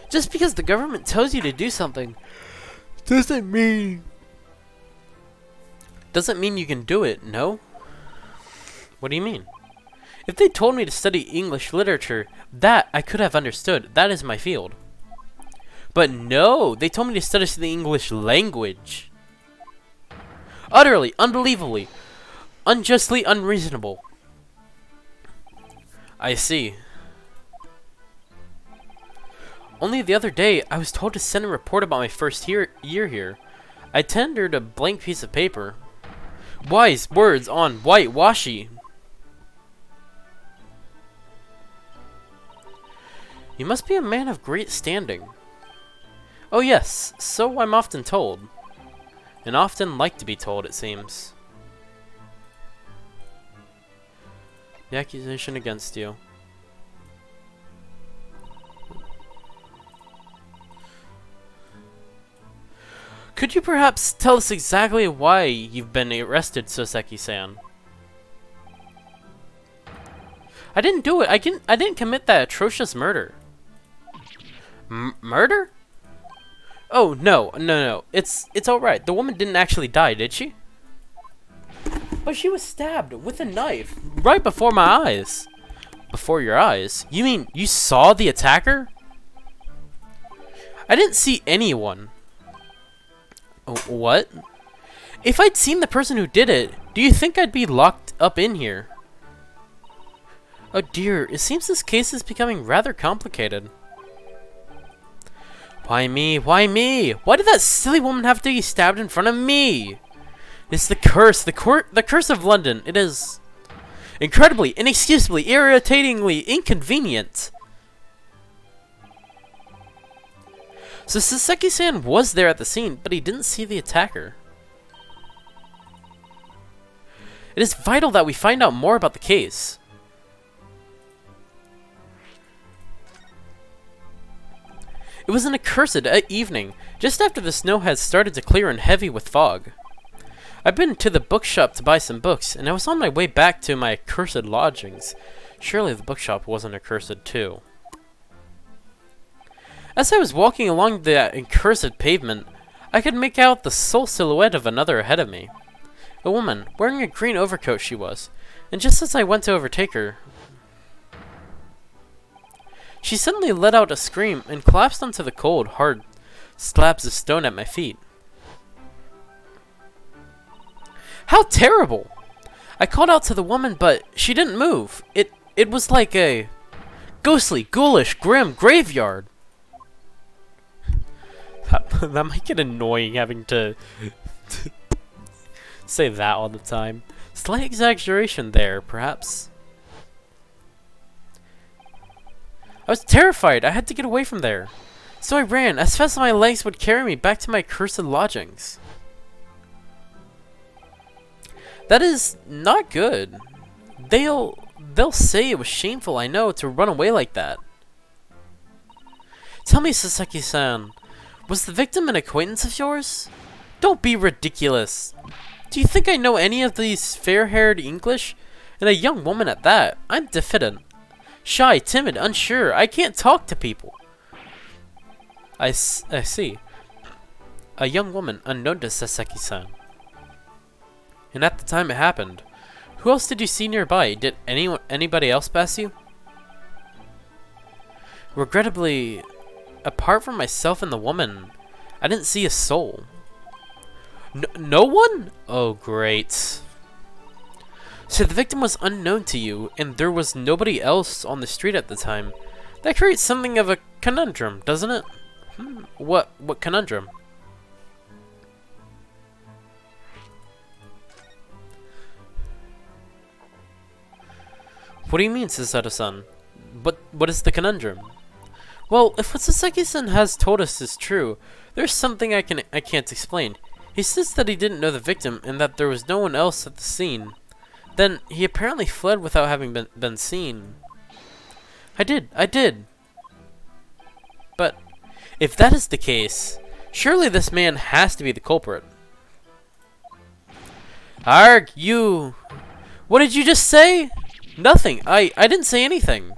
just because the government tells you to do something doesn't mean you can do it, no? What do you mean? If they told me to study English literature, that I could have understood. That is my field. But no, they told me to study the English language. Utterly, unbelievably, unjustly unreasonable. I see. Only the other day, I was told to send a report about my first year here. I tendered a blank piece of paper. Wise words on whitewashi. You must be a man of great standing. Oh yes, so I'm often told. And often like to be told, it seems. The accusation against you. Could you perhaps tell us exactly why you've been arrested, Soseki-san? I didn't do it. I didn't commit that atrocious murder. Murder? Oh, no. It's alright. The woman didn't actually die, did she? But she was stabbed with a knife right before my eyes. Before your eyes? You mean you saw the attacker? I didn't see anyone. What? If I'd seen the person who did it, do you think I'd be locked up in here? Oh dear, it seems this case is becoming rather complicated. Why me? Why me? Why did that silly woman have to be stabbed in front of me? It's the curse, the curse of London. It is incredibly, inexcusably, irritatingly inconvenient. So Saseki-san was there at the scene, but he didn't see the attacker. It is vital that we find out more about the case. It was an accursed evening, just after the snow had started to clear and heavy with fog. I'd been to the bookshop to buy some books, and I was on my way back to my accursed lodgings. Surely the bookshop wasn't accursed too. As I was walking along the accursed pavement, I could make out the sole silhouette of another ahead of me. A woman, wearing a green overcoat she was, and just as I went to overtake her, she suddenly let out a scream and collapsed onto the cold, hard slabs of stone at my feet. How terrible! I called out to the woman, but she didn't move. It was like a ghostly, ghoulish, grim graveyard. That might get annoying having to say that all the time. Slight exaggeration there, perhaps. I was terrified. I had to get away from there. So I ran as fast as my legs would carry me back to my cursed lodgings. That is not good. They'll say it was shameful, I know, to run away like that. Tell me, Sasaki-san, was the victim an acquaintance of yours? Don't be ridiculous. Do you think I know any of these fair-haired English? And a young woman at that. I'm diffident. Shy, timid, unsure. I can't talk to people. I see. A young woman unknown to Sasaki-san. And at the time it happened, who else did you see nearby? Did anybody else pass you? Regrettably, apart from myself and the woman, I didn't see a soul. No one? Oh, great. So the victim was unknown to you, and there was nobody else on the street at the time. That creates something of a conundrum, doesn't it? What conundrum? What do you mean, Susato-san? What is the conundrum? Well, if what Sasaki-san has told us is true, there's something I can't explain. He says that he didn't know the victim and that there was no one else at the scene. Then he apparently fled without having been seen. I did. But if that is the case, surely this man has to be the culprit. Arg, you... What did you just say? Nothing. I didn't say anything.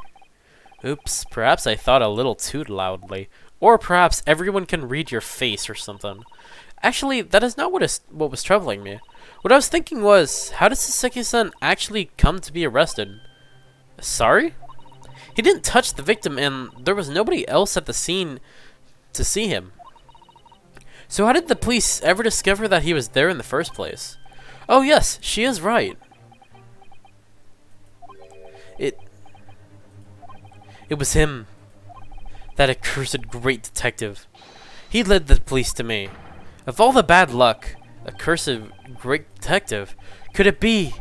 Oops, perhaps I thought a little too loudly. Or perhaps everyone can read your face or something. Actually, that is not what was troubling me. What I was thinking was, how did Sasaki-san actually come to be arrested? Sorry? He didn't touch the victim and there was nobody else at the scene to see him. So how did the police ever discover that he was there in the first place? Oh yes, she is right. It was him. That accursed great detective. He led the police to me. Of all the bad luck, accursed great detective, could it be?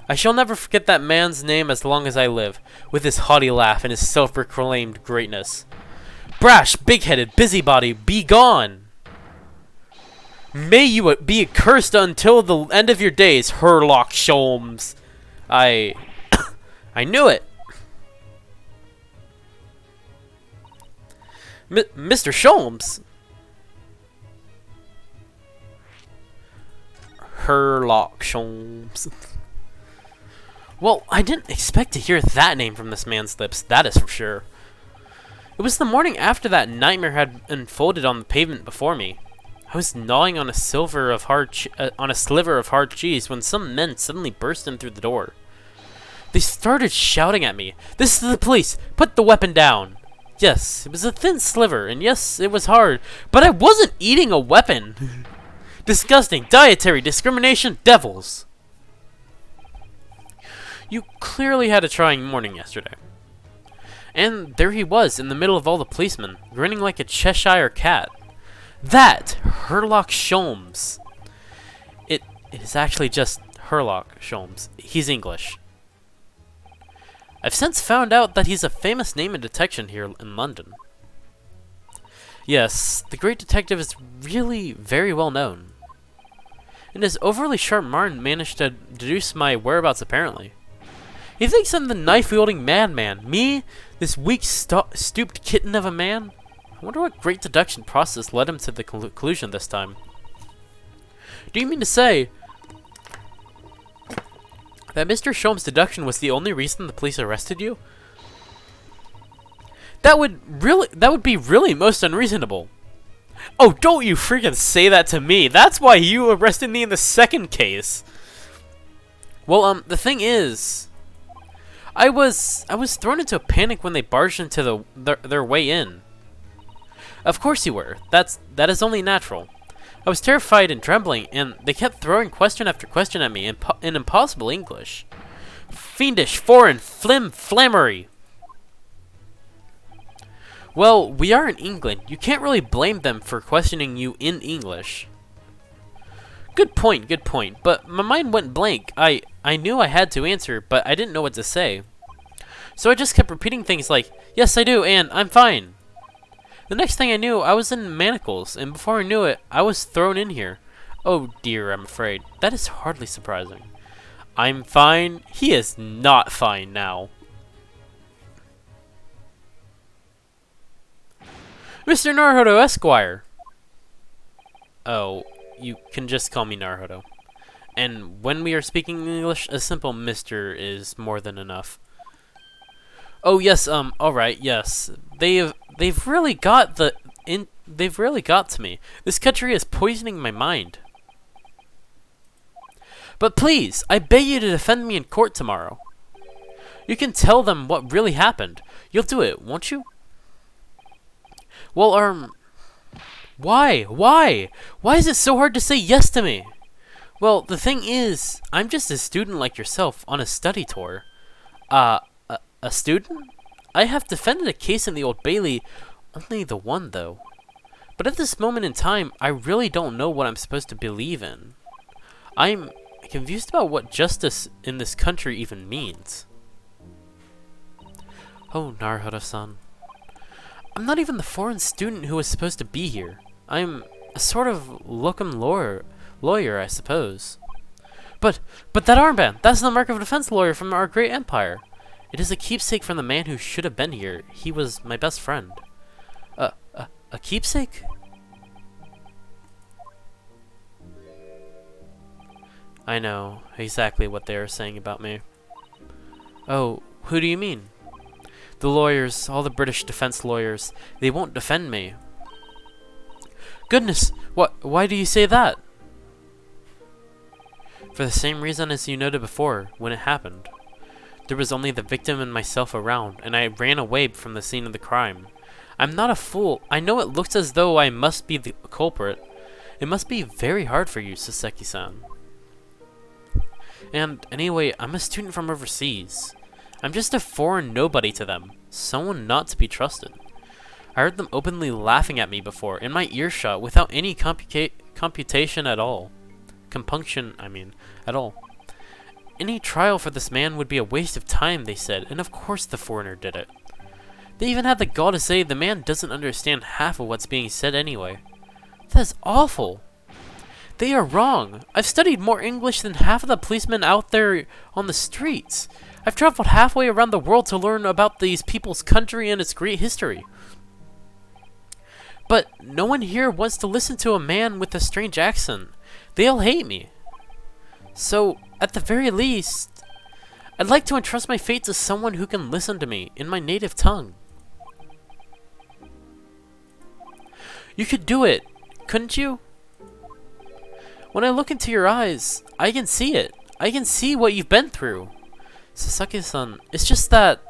I shall never forget that man's name as long as I live, with his haughty laugh and his self-proclaimed greatness. Brash, big-headed, busybody, be gone! May you be accursed until the end of your days, Herlock Sholmes. I knew it. Mr. Sholmes. Herlock Sholmes. Well, I didn't expect to hear that name from this man's lips, that is for sure. It was the morning after that nightmare had unfolded on the pavement before me. I was gnawing on a sliver of hard cheese when some men suddenly burst in through the door. They started shouting at me, "This is the police! Put the weapon down!" Yes, it was a thin sliver, and yes, it was hard, but I wasn't eating a weapon! Disgusting, dietary discrimination, devils! You clearly had a trying morning yesterday. And there he was, in the middle of all the policemen, grinning like a Cheshire cat. That! Herlock Sholmes! It is actually just Herlock Sholmes. He's English. I've since found out that he's a famous name in detection here in London. Yes, the great detective is really very well known. And his overly sharp mind managed to deduce my whereabouts apparently. He thinks I'm the knife-wielding madman. Me? This weak, stooped kitten of a man? I wonder what great deduction process led him to the conclusion this time. Do you mean to say that Mr. Sholmes' deduction was the only reason the police arrested you? That would be really most unreasonable. Oh, don't you freaking say that to me. That's why you arrested me in the second case. Well, the thing is, I was thrown into a panic when they barged into their way in. Of course you were. That is only natural. I was terrified and trembling, and they kept throwing question after question at me in impossible English. Fiendish, foreign, flammery. Well, we are in England. You can't really blame them for questioning you in English. Good point, but my mind went blank. I knew I had to answer, but I didn't know what to say. So I just kept repeating things like, yes, I do, and I'm fine. The next thing I knew, I was in manacles, and before I knew it, I was thrown in here. Oh dear, I'm afraid. That is hardly surprising. I'm fine. He is not fine now. Mr. Naruhodo Esquire. Oh, you can just call me Naruhodo. And when we are speaking English, a simple Mr. is more than enough. Oh yes, alright, yes. They've really got they've really got to me. This country is poisoning my mind. But please, I beg you to defend me in court tomorrow. You can tell them what really happened. You'll do it, won't you? Well, why? Why is it so hard to say yes to me? Well, the thing is, I'm just a student like yourself on a study tour. A student? I have defended a case in the Old Bailey, only the one though. But at this moment in time, I really don't know what I'm supposed to believe in. I'm confused about what justice in this country even means. Oh, Naruhodo-san. I'm not even the foreign student who was supposed to be here. I'm a sort of locum lawyer, I suppose. But that armband, that's the mark of a defense lawyer from our great empire. It is a keepsake from the man who should have been here. He was my best friend. A keepsake? I know exactly what they are saying about me. Oh, who do you mean? The lawyers, all the British defense lawyers, they won't defend me. Goodness, why do you say that? For the same reason as you noted before, when it happened. There was only the victim and myself around, and I ran away from the scene of the crime. I'm not a fool. I know it looks as though I must be the culprit. It must be very hard for you, Saseki-san. And anyway, I'm a student from overseas. I'm just a foreign nobody to them, someone not to be trusted. I heard them openly laughing at me before, in my earshot, without any computation at all. Compunction, I mean, at all. Any trial for this man would be a waste of time, they said, and of course the foreigner did it. They even had the gall to say the man doesn't understand half of what's being said anyway. That is awful. They are wrong. I've studied more English than half of the policemen out there on the streets. I've traveled halfway around the world to learn about these people's country and its great history. But no one here wants to listen to a man with a strange accent. They all hate me. So, at the very least, I'd like to entrust my fate to someone who can listen to me in my native tongue. You could do it, couldn't you? When I look into your eyes, I can see it. I can see what you've been through. Sasaki-san, it's just that...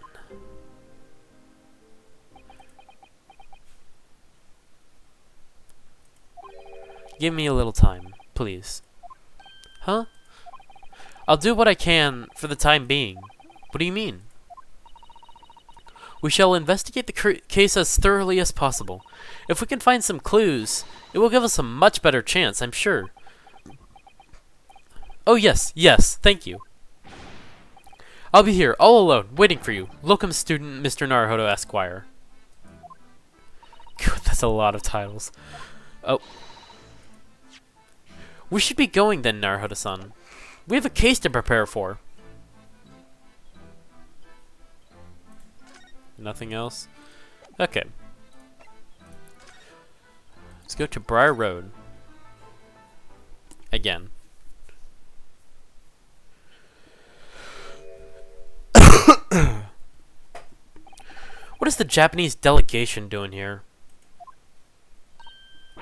Give me a little time, please. Huh? I'll do what I can for the time being. What do you mean? We shall investigate the case as thoroughly as possible. If we can find some clues, it will give us a much better chance, I'm sure. Oh yes, thank you. I'll be here, all alone, waiting for you. Locum student, Mr. Naruhodo Esquire. God, that's a lot of titles. Oh. We should be going then, Naruhodo-san. We have a case to prepare for. Nothing else? Okay. Let's go to Briar Road. Again. What is the Japanese delegation doing here?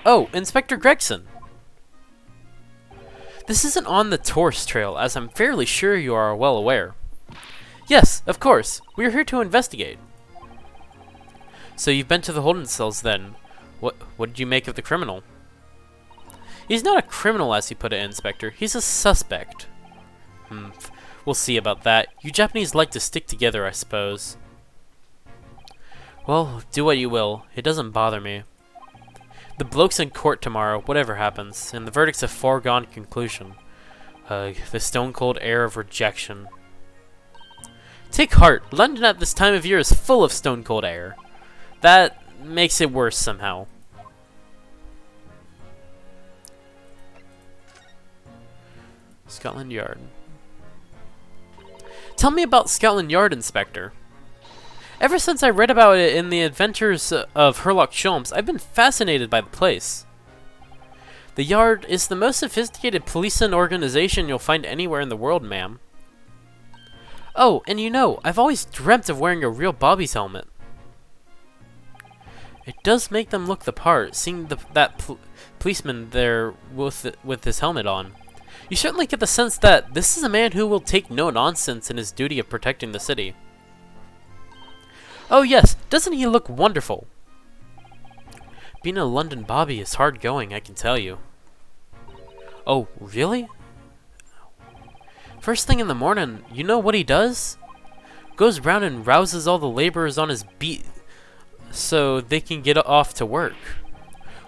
Oh, Inspector Gregson! This isn't on the tourist trail, as I'm fairly sure you are well aware. Yes, of course. We are here to investigate. So you've been to the holding cells then. What did you make of the criminal? He's not a criminal, as you put it, Inspector. He's a suspect. We'll see about that. You Japanese like to stick together, I suppose. Well, do what you will. It doesn't bother me. The bloke's in court tomorrow, whatever happens, and the verdict's a foregone conclusion. The stone-cold air of rejection. Take heart. London at this time of year is full of stone-cold air. That makes it worse somehow. Scotland Yard. Tell me about Scotland Yard, Inspector. Ever since I read about it in the Adventures of Sherlock Holmes, I've been fascinated by the place. The Yard is the most sophisticated policing organization you'll find anywhere in the world, ma'am. Oh, and you know, I've always dreamt of wearing a real Bobby's helmet. It does make them look the part, seeing that policeman there with his helmet on. You certainly get the sense that this is a man who will take no nonsense in his duty of protecting the city. Oh yes, doesn't he look wonderful? Being a London Bobby is hard going, I can tell you. Oh, really? First thing in the morning, you know what he does? Goes round and rouses all the laborers on his beat so they can get off to work.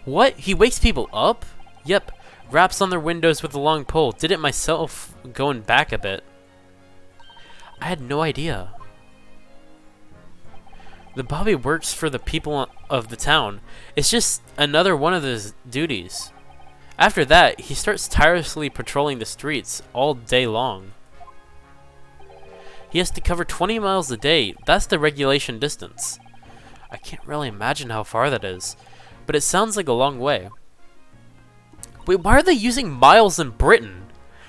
What? He wakes people up? Yep. Raps on their windows with a long pole. Did it myself, going back a bit. I had no idea. The Bobby works for the people of the town. It's just another one of his duties. After that, he starts tirelessly patrolling the streets all day long. He has to cover 20 miles a day. That's the regulation distance. I can't really imagine how far that is, but it sounds like a long way. Wait, why are they using miles in Britain?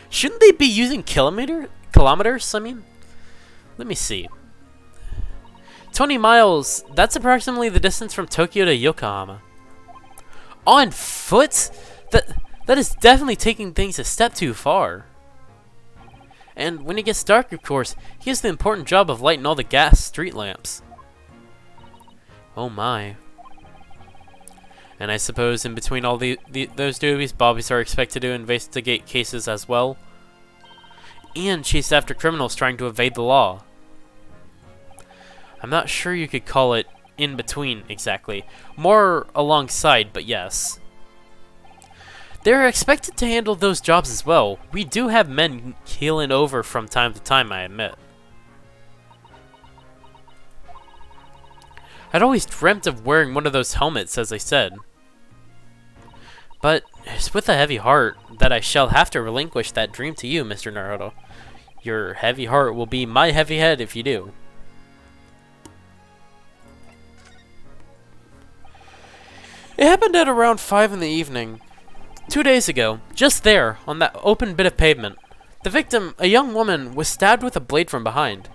Shouldn't they be using kilometers, I mean? Let me see. 20 miles, that's approximately the distance from Tokyo to Yokohama. On foot? That is definitely taking things a step too far. And when it gets dark, of course, he has the important job of lighting all the gas street lamps. Oh my. And I suppose in between all those duties, Bobbies are expected to investigate cases as well. And chase after criminals trying to evade the law. I'm not sure you could call it in between exactly. More alongside, but yes. They're expected to handle those jobs as well. We do have men keeling over from time to time, I admit. I'd always dreamt of wearing one of those helmets, as I said. But it's with a heavy heart that I shall have to relinquish that dream to you, Mr. Naruto. Your heavy heart will be my heavy head if you do. It happened at around 5 in the evening. 2 days ago, just there, on that open bit of pavement. The victim, a young woman, was stabbed with a blade from behind.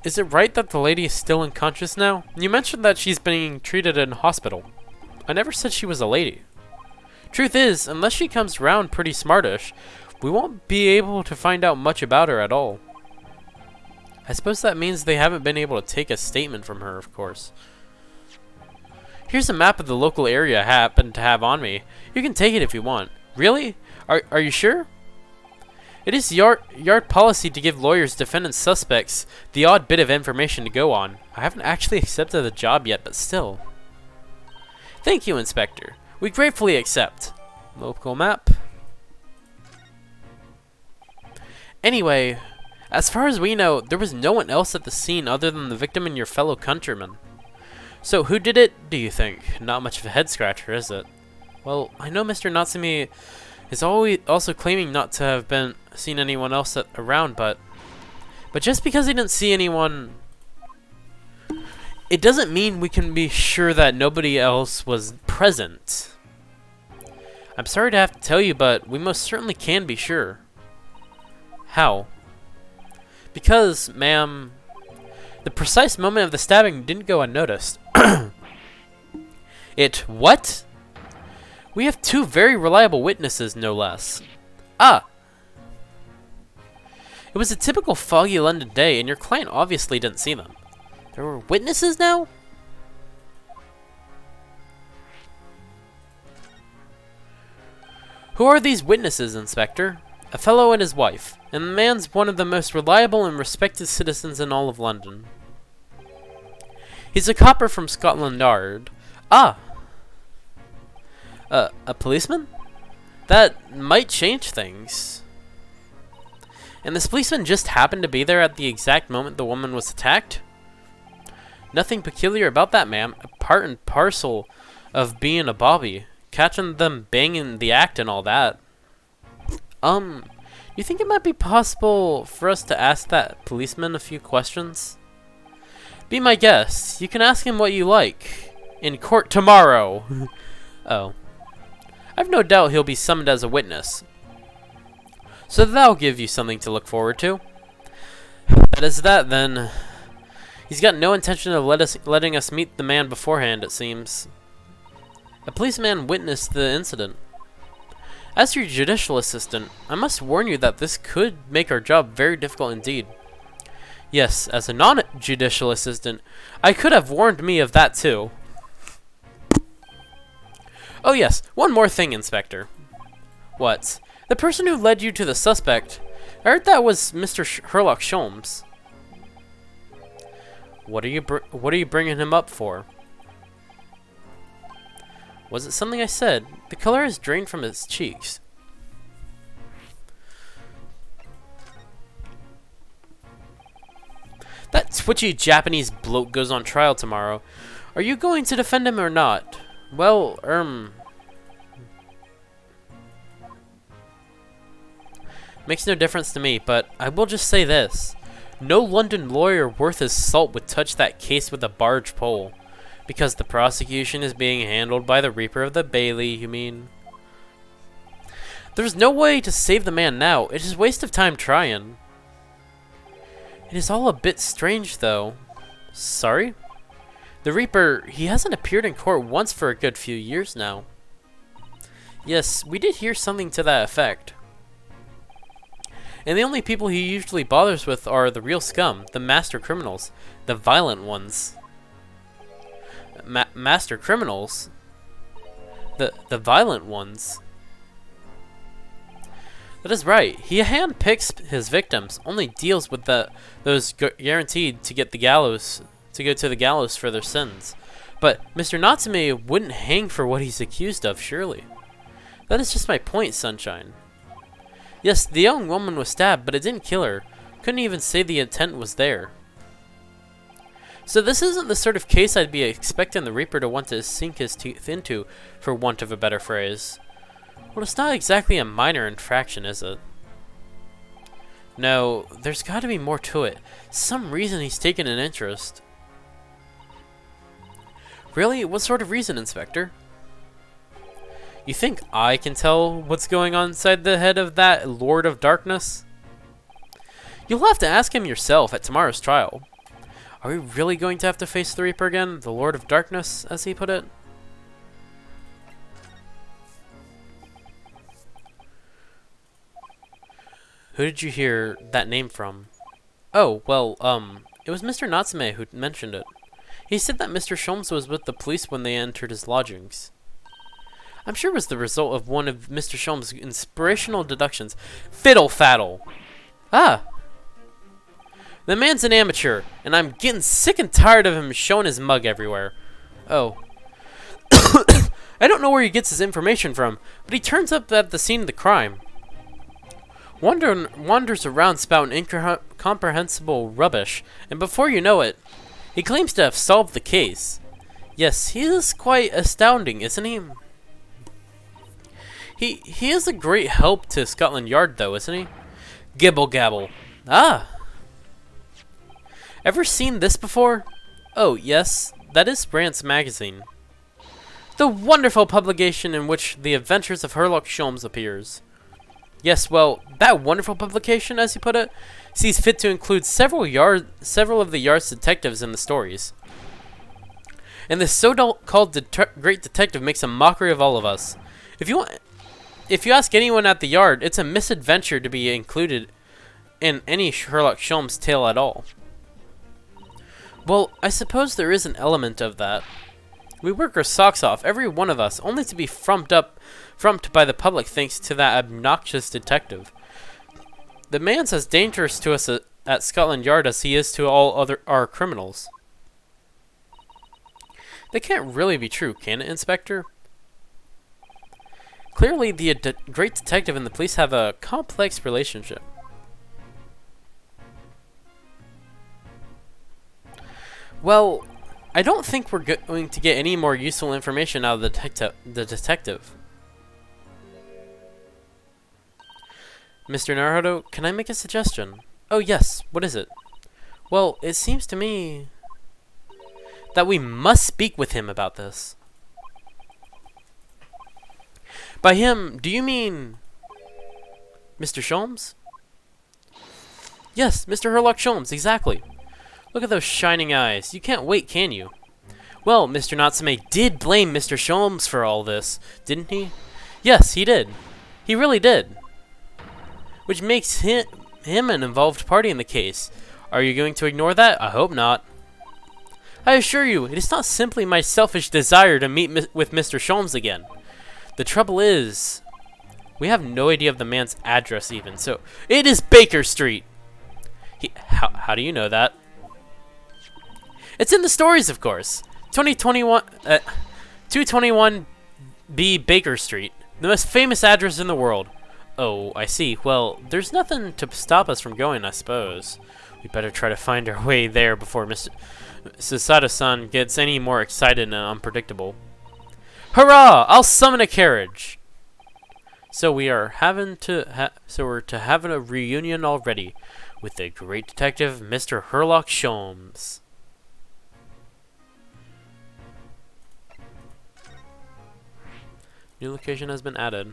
Is it right that the lady is still unconscious now? You mentioned that she's being treated in hospital. I never said she was a lady. Truth is, unless she comes round pretty smartish, we won't be able to find out much about her at all. I suppose that means they haven't been able to take a statement from her, of course. Here's a map of the local area I happen to have on me. You can take it if you want. Really? Are you sure? It is yard policy to give lawyers, defendants, suspects the odd bit of information to go on. I haven't actually accepted the job yet, but still. Thank you, Inspector. We gratefully accept. Local map. Anyway, as far as we know, there was no one else at the scene other than the victim and your fellow countrymen. So who did it, do you think? Not much of a head scratcher, is it? Well, I know Mr. Natsumi is also claiming not to have seen anyone else around, but just because he didn't see anyone, it doesn't mean we can be sure that nobody else was present. I'm sorry to have to tell you, but we most certainly can be sure. How? Because, ma'am, the precise moment of the stabbing didn't go unnoticed. What? We have 2 very reliable witnesses, no less. Ah! It was a typical foggy London day, and your client obviously didn't see them. There were witnesses now? Who are these witnesses, Inspector? A fellow and his wife, and the man's one of the most reliable and respected citizens in all of London. He's a copper from Scotland Yard. Ah! A policeman? That might change things. And this policeman just happened to be there at the exact moment the woman was attacked? Nothing peculiar about that, ma'am. Part and parcel of being a bobby. Catching them banging the act and all that. You think it might be possible for us to ask that policeman a few questions? Be my guest. You can ask him what you like. In court tomorrow. Oh. I've no doubt he'll be summoned as a witness. So that'll give you something to look forward to. That is that, then. He's got no intention of letting us meet the man beforehand, it seems. A policeman witnessed the incident. As your judicial assistant, I must warn you that this could make our job very difficult indeed. Yes, as a non-judicial assistant, I could have warned me of that too. Oh yes, one more thing, Inspector. What? The person who led you to the suspect, I heard that was Mr. Sherlock Sholmes. What are you bringing him up for? Was it something I said? The color has drained from his cheeks. That twitchy Japanese bloke goes on trial tomorrow. Are you going to defend him or not? Well, makes no difference to me, but I will just say this. No London lawyer worth his salt would touch that case with a barge pole. Because the prosecution is being handled by the Reaper of the Bailey, you mean? There's no way to save the man now. It is a waste of time trying. It is all a bit strange, though. Sorry? The Reaper, he hasn't appeared in court once for a good few years now. Yes, we did hear something to that effect. And the only people he usually bothers with are the real scum, the master criminals, the violent ones. Master criminals? The violent ones? That is right. He handpicks his victims, only deals with those guaranteed to get the gallows, to go to the gallows for their sins. But Mr. Natsume wouldn't hang for what he's accused of, surely. That is just my point, Sunshine. Yes, the young woman was stabbed, but it didn't kill her. Couldn't even say the intent was there. So this isn't the sort of case I'd be expecting the Reaper to want to sink his teeth into, for want of a better phrase. Well, it's not exactly a minor infraction, is it? No, there's got to be more to it. Some reason he's taken an interest. Really? What sort of reason, Inspector? You think I can tell what's going on inside the head of that Lord of Darkness? You'll have to ask him yourself at tomorrow's trial. Are we really going to have to face the Reaper again? The Lord of Darkness, as he put it? Who did you hear that name from? Oh, well, it was Mr. Natsume who mentioned it. He said that Mr. Sholmes was with the police when they entered his lodgings. I'm sure it was the result of one of Mr. Sholmes' inspirational deductions. Fiddle faddle! Ah! The man's an amateur, and I'm getting sick and tired of him showing his mug everywhere. Oh. I don't know where he gets his information from, but he turns up at the scene of the crime. Wanders around spouting incomprehensible rubbish, and before you know it, he claims to have solved the case. Yes, he is quite astounding, isn't he? He is a great help to Scotland Yard, though, isn't he? Gibble gabble. Ah! Ever seen this before? Oh, yes, that is Brandt's magazine. The wonderful publication in which the adventures of Sherlock Sholmes appears. Yes, well, that wonderful publication, as you put it, sees fit to include several of the Yard's detectives in the stories. And this so-called great detective makes a mockery of all of us. If you ask anyone at the Yard, it's a misadventure to be included in any Sherlock Sholmes tale at all. Well, I suppose there is an element of that. We work our socks off, every one of us, only to be frumped up frumped by the public thanks to that obnoxious detective. The man's as dangerous to us at Scotland Yard as he is to all our criminals. That can't really be true, can it, Inspector? Clearly, the great detective and the police have a complex relationship. Well, I don't think we're going to get any more useful information out of the detective. Mr. Naruto, can I make a suggestion? Oh yes, what is it? Well, it seems to me that we must speak with him about this. By him, do you mean Mr. Sholmes? Yes, Mr. Herlock Sholmes, exactly. Look at those shining eyes. You can't wait, can you? Well, Mr. Natsume did blame Mr. Sholmes for all this, didn't he? Yes, he did. He really did. Which makes him an involved party in the case. Are you going to ignore that? I hope not. I assure you, it is not simply my selfish desire to meet with Mr. Sholmes again. The trouble is, we have no idea of the man's address even, so it is Baker Street. How do you know that? It's in the stories, of course. 221B Baker Street, the most famous address in the world. Oh, I see. Well, there's nothing to stop us from going, I suppose. We better try to find our way there before Mr. Susato-san gets any more excited and unpredictable. Hurrah! I'll summon a carriage. So we're having a reunion already with the great detective, Mr. Herlock Sholmes. New location has been added.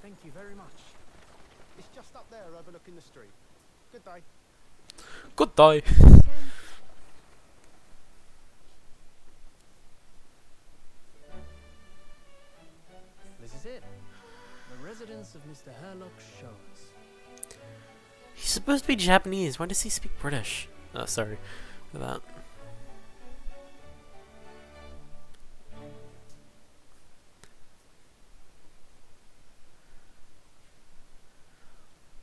Thank you very much. It's just up there overlooking the street. Good day. Good day. This is it. The residence of Mr. Herlock Sholmes. He's supposed to be Japanese. Why does he speak British? Oh, sorry for that.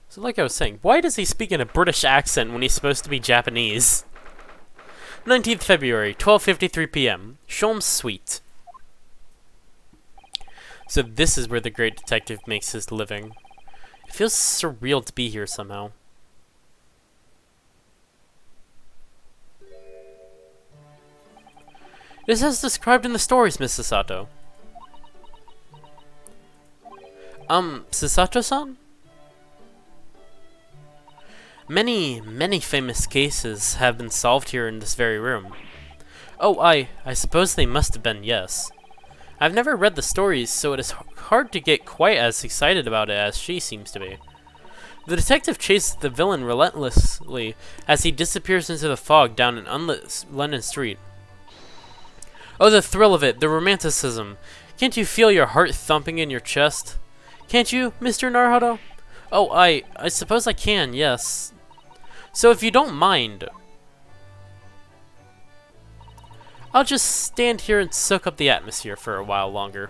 So like I was saying, why does he speak in a British accent when he's supposed to be Japanese? 19th February, 12:53 p.m. Sholmes Suite. So this is where the great detective makes his living. It feels surreal to be here somehow. It is as described in the stories, Miss Sasato. Sasato-san? Many famous cases have been solved here in this very room. Oh, I suppose they must have been, yes. I've never read the stories, so it is hard to get quite as excited about it as she seems to be. The detective chases the villain relentlessly as he disappears into the fog down an unlit London street. Oh, the thrill of it, the romanticism. Can't you feel your heart thumping in your chest? Can't you, Mr. Naruto? Oh, I suppose I can, yes. So if you don't mind, I'll just stand here and soak up the atmosphere for a while longer.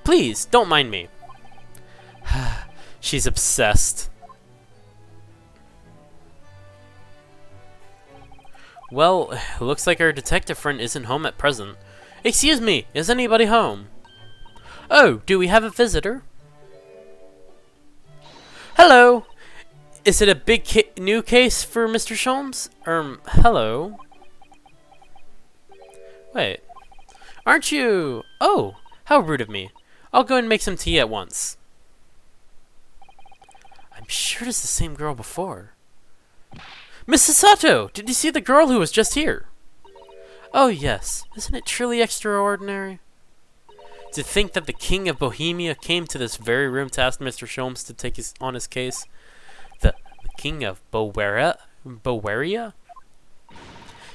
Please, don't mind me. She's obsessed. Well, looks like our detective friend isn't home at present. Excuse me, is anybody home? Oh, do we have a visitor? Hello! Is it a big new case for Mr. Sholmes? Hello? Wait. Aren't you... Oh, how rude of me. I'll go and make some tea at once. I'm sure it's the same girl before. Mrs. Sato! Did you see the girl who was just here? Oh yes. Isn't it truly extraordinary? To think that the King of Bohemia came to this very room to ask Mr. Sholmes to take on his case. The King of Bavaria?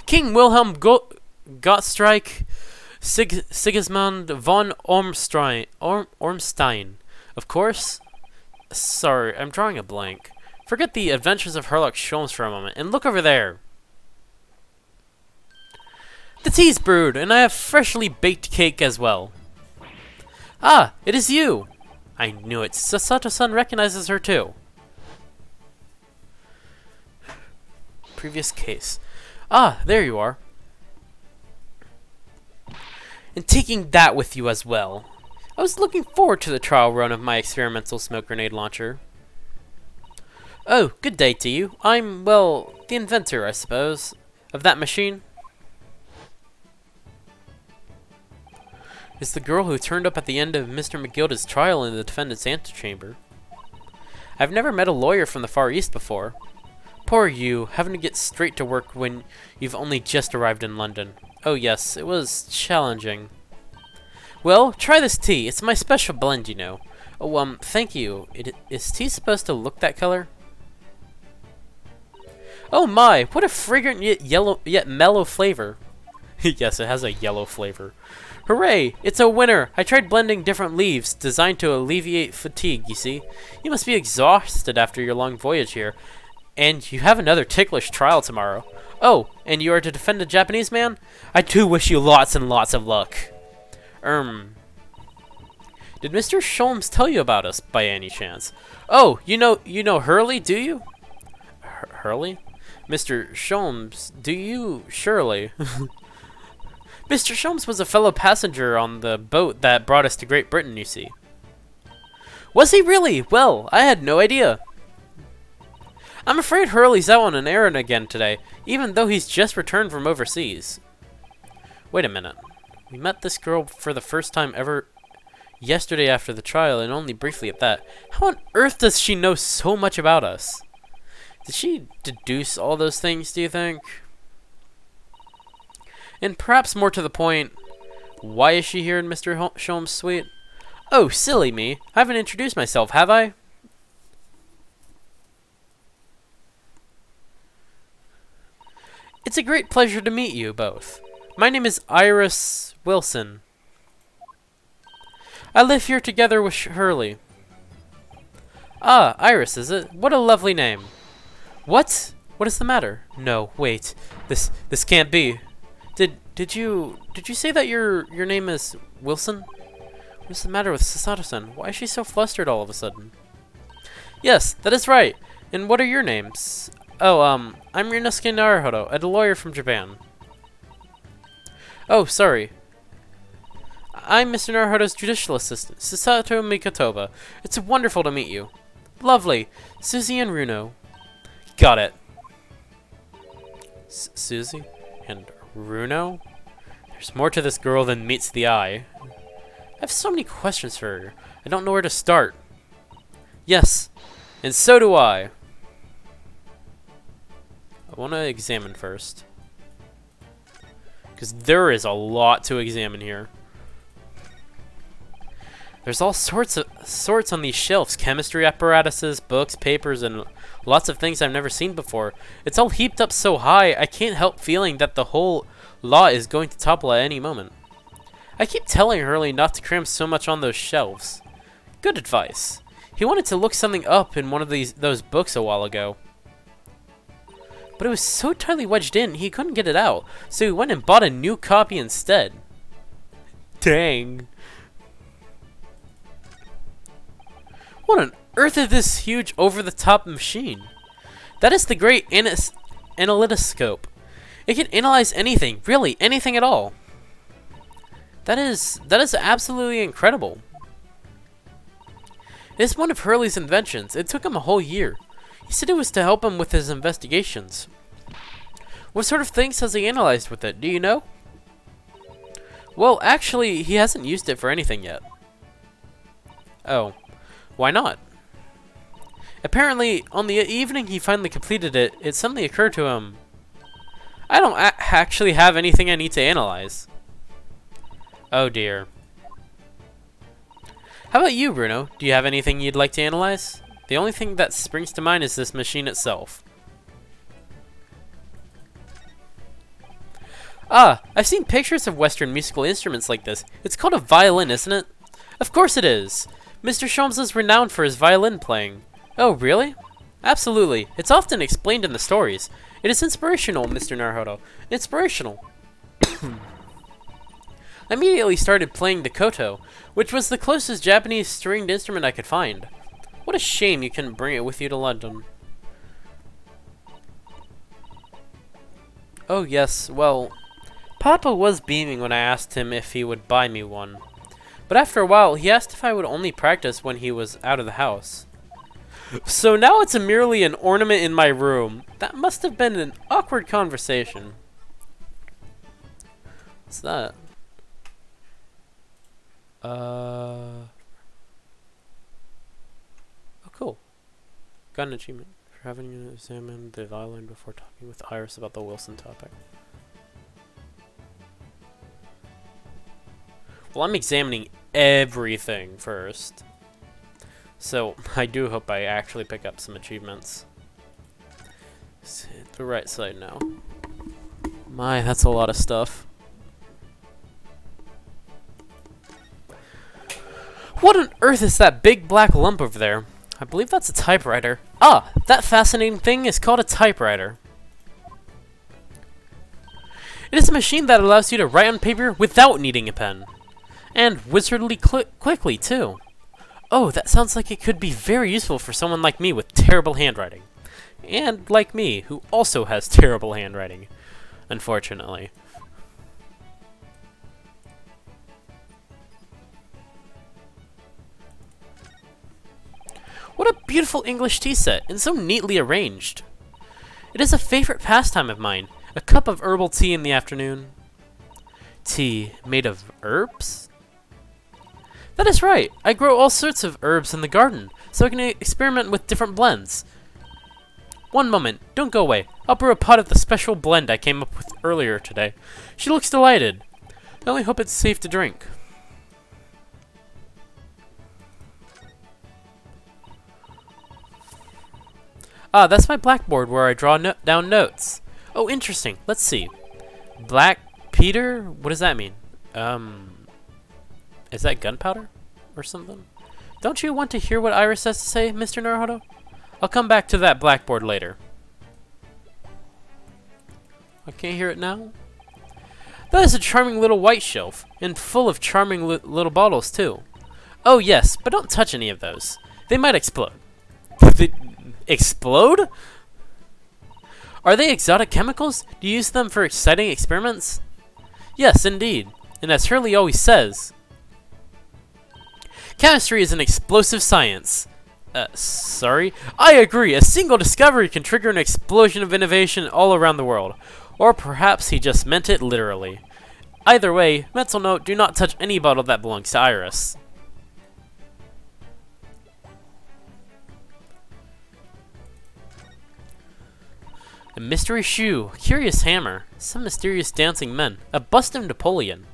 King Wilhelm Gottstrike Sigismund von Ormstein. Of course? Sorry, I'm drawing a blank. Forget the adventures of Herlock Sholmes for a moment, and look over there. The tea's brewed, and I have freshly baked cake as well. Ah, it is you! I knew it. Sasato-san recognizes her too. Previous case. Ah, there you are. And taking that with you as well. I was looking forward to the trial run of my experimental smoke grenade launcher. Oh, good day to you. I'm, well, the inventor, I suppose, of that machine. It's the girl who turned up at the end of Mr. McGilda's trial in the defendant's antechamber. I've never met a lawyer from the Far East before. Poor you, having to get straight to work when you've only just arrived in London. Oh yes, it was challenging. Well, try this tea. It's my special blend, you know. Oh, thank you. Is tea supposed to look that color? Oh my, what a fragrant yet mellow flavor. Yes, it has a yellow flavor. Hooray! It's a winner! I tried blending different leaves, designed to alleviate fatigue, you see. You must be exhausted after your long voyage here. And you have another ticklish trial tomorrow. Oh, and you are to defend a Japanese man? I do wish you lots and lots of luck. Did Mr. Sholmes tell you about us, by any chance? Oh, you know Hurley, do you? Hurley? Mr. Sholmes, do you? Surely. Mr. Sholmes was a fellow passenger on the boat that brought us to Great Britain, you see. Was he really? Well, I had no idea. I'm afraid Hurley's out on an errand again today, even though he's just returned from overseas. Wait a minute. We met this girl for the first time ever yesterday after the trial, and only briefly at that. How on earth does she know so much about us? Did she deduce all those things, do you think? And perhaps more to the point, why is she here in Mr. Sholmes' suite? Oh, silly me. I haven't introduced myself, have I? It's a great pleasure to meet you both. My name is Iris Wilson. I live here together with Hurley. Ah, Iris, is it? What a lovely name. What? What is the matter? No, wait. This can't be. Did you say that your name is Wilson? What's the matter with Sasato-san? Why is she so flustered all of a sudden? Yes, that is right. And what are your names? Oh, I'm Ryunosuke Naruhodo, a lawyer from Japan. Oh, sorry. I'm Mr. Naruhodo's judicial assistant, Sasato Mikotoba. It's wonderful to meet you. Lovely. Susie and Runo. Got it. Susie and Runo? There's more to this girl than meets the eye. I have so many questions for her. I don't know where to start. Yes, and so do I. I want to examine first, because there is a lot to examine here. There's all sorts on these shelves. Chemistry apparatuses, books, papers, and lots of things I've never seen before. It's all heaped up so high, I can't help feeling that the whole lot is going to topple at any moment. I keep telling Hurley not to cram so much on those shelves. Good advice. He wanted to look something up in one of those books a while ago, but it was so tightly wedged in, he couldn't get it out, so he went and bought a new copy instead. Dang. What on earth is this huge over-the-top machine? That is the great analytoscope. It can analyze anything, really anything at all. That is absolutely incredible. It's one of Hurley's inventions. It took him a whole year. He said it was to help him with his investigations. What sort of things has he analyzed with it? Do you know? Well, actually, he hasn't used it for anything yet. Oh. Why not? Apparently, on the evening he finally completed it, it suddenly occurred to him, I don't actually have anything I need to analyze. Oh dear. How about you, Bruno? Do you have anything you'd like to analyze? The only thing that springs to mind is this machine itself. Ah, I've seen pictures of Western musical instruments like this. It's called a violin, isn't it? Of course it is. Mr. Sholmes is renowned for his violin playing. Oh, really? Absolutely. It's often explained in the stories. It is inspirational, Mr. Naruhodo. Inspirational. I immediately started playing the koto, which was the closest Japanese stringed instrument I could find. What a shame you couldn't bring it with you to London. Oh yes, well, Papa was beaming when I asked him if he would buy me one. But after a while, he asked if I would only practice when he was out of the house. So now it's merely an ornament in my room. That must have been an awkward conversation. What's that? Oh, cool. Got an achievement for having examined the violin before talking with Iris about the Wilson topic. Well, I'm examining everything first. So, I do hope I actually pick up some achievements. Let's hit the right side now. My, that's a lot of stuff. What on earth is that big black lump over there? I believe that's a typewriter. Ah, that fascinating thing is called a typewriter. It is a machine that allows you to write on paper without needing a pen. And wizardly quickly, too. Oh, that sounds like it could be very useful for someone like me with terrible handwriting. And like me, who also has terrible handwriting. Unfortunately. What a beautiful English tea set, and so neatly arranged. It is a favorite pastime of mine. A cup of herbal tea in the afternoon. Tea made of herbs? That is right. I grow all sorts of herbs in the garden, so I can experiment with different blends. One moment, don't go away. I'll brew a pot of the special blend I came up with earlier today. She looks delighted. I only hope it's safe to drink. Ah, that's my blackboard where I draw down notes. Oh, interesting. Let's see. Black Peter? What does that mean? Is that gunpowder? Or something? Don't you want to hear what Iris has to say, Mr. Naruhodo? I'll come back to that blackboard later. I can't hear it now? That is a charming little white shelf, and full of charming little bottles, too. Oh, yes, but don't touch any of those. They might explode. Explode? Are they exotic chemicals? Do you use them for exciting experiments? Yes, indeed. And as Hurley always says, chemistry is an explosive science. Sorry? I agree. A single discovery can trigger an explosion of innovation all around the world. Or perhaps he just meant it literally. Either way, mental note, do not touch any bottle that belongs to Iris. A mystery shoe, a curious hammer, some mysterious dancing men, a bust of Napoleon.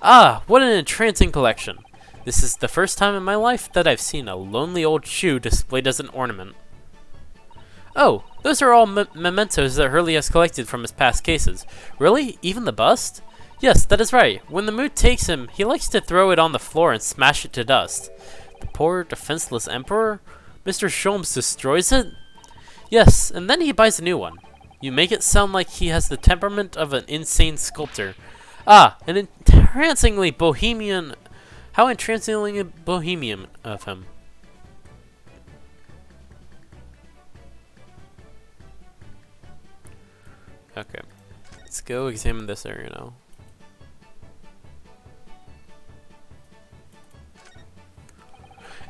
Ah, what an entrancing collection. This is the first time in my life that I've seen a lonely old shoe displayed as an ornament. Oh, those are all mementos that Hurley has collected from his past cases. Really? Even the bust? Yes, that is right. When the mood takes him, he likes to throw it on the floor and smash it to dust. The poor, defenseless emperor? Mr. Sholmes destroys it? Yes, and then he buys a new one. You make it sound like he has the temperament of an insane sculptor. Ah, an entrancingly bohemian... How entrancingly bohemian of him. Okay, let's go examine this area now.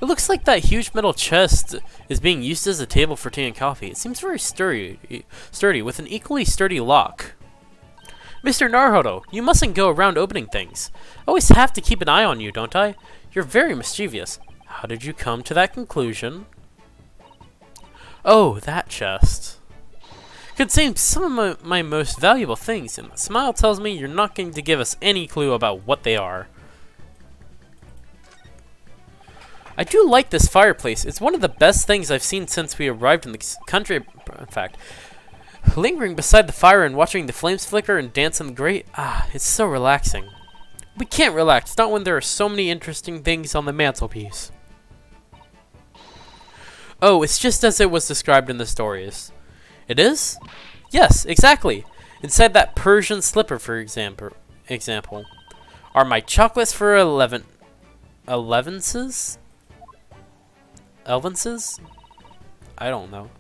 It looks like that huge metal chest is being used as a table for tea and coffee. It seems very sturdy, with an equally sturdy lock. Mr. Naruhodo, you mustn't go around opening things. I always have to keep an eye on you, don't I? You're very mischievous. How did you come to that conclusion? Oh, that chest. Contains some of my most valuable things, and the smile tells me you're not going to give us any clue about what they are. I do like this fireplace. It's one of the best things I've seen since we arrived in the country, in fact. Lingering beside the fire and watching the flames flicker and dance in the grate, it's so relaxing. We can't relax, not when there are so many interesting things on the mantelpiece. Oh, it's just as it was described in the stories. It is? Yes, exactly. Inside that Persian slipper, for example, are my chocolates for 11s? Elvenses? I don't know.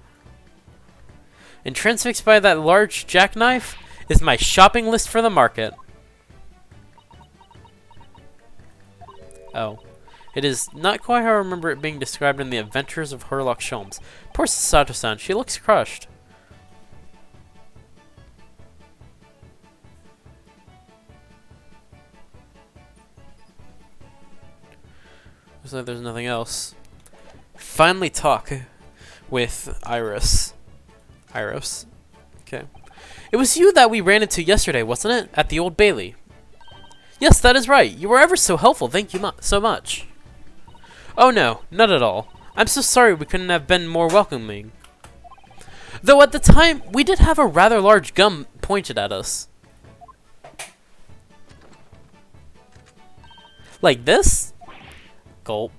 And transfixed by that large jackknife is my shopping list for the market. Oh. It is not quite how I remember it being described in the Adventures of Sherlock Sholmes. Poor Sato-san, she looks crushed. Looks like there's nothing else. Finally talk with Iris. Iris. Okay. It was you that we ran into yesterday, wasn't it? At the Old Bailey. Yes, that is right. You were ever so helpful. Thank you so much. Oh no, not at all. I'm so sorry we couldn't have been more welcoming. Though at the time, we did have a rather large gun pointed at us. Like this? Gulp.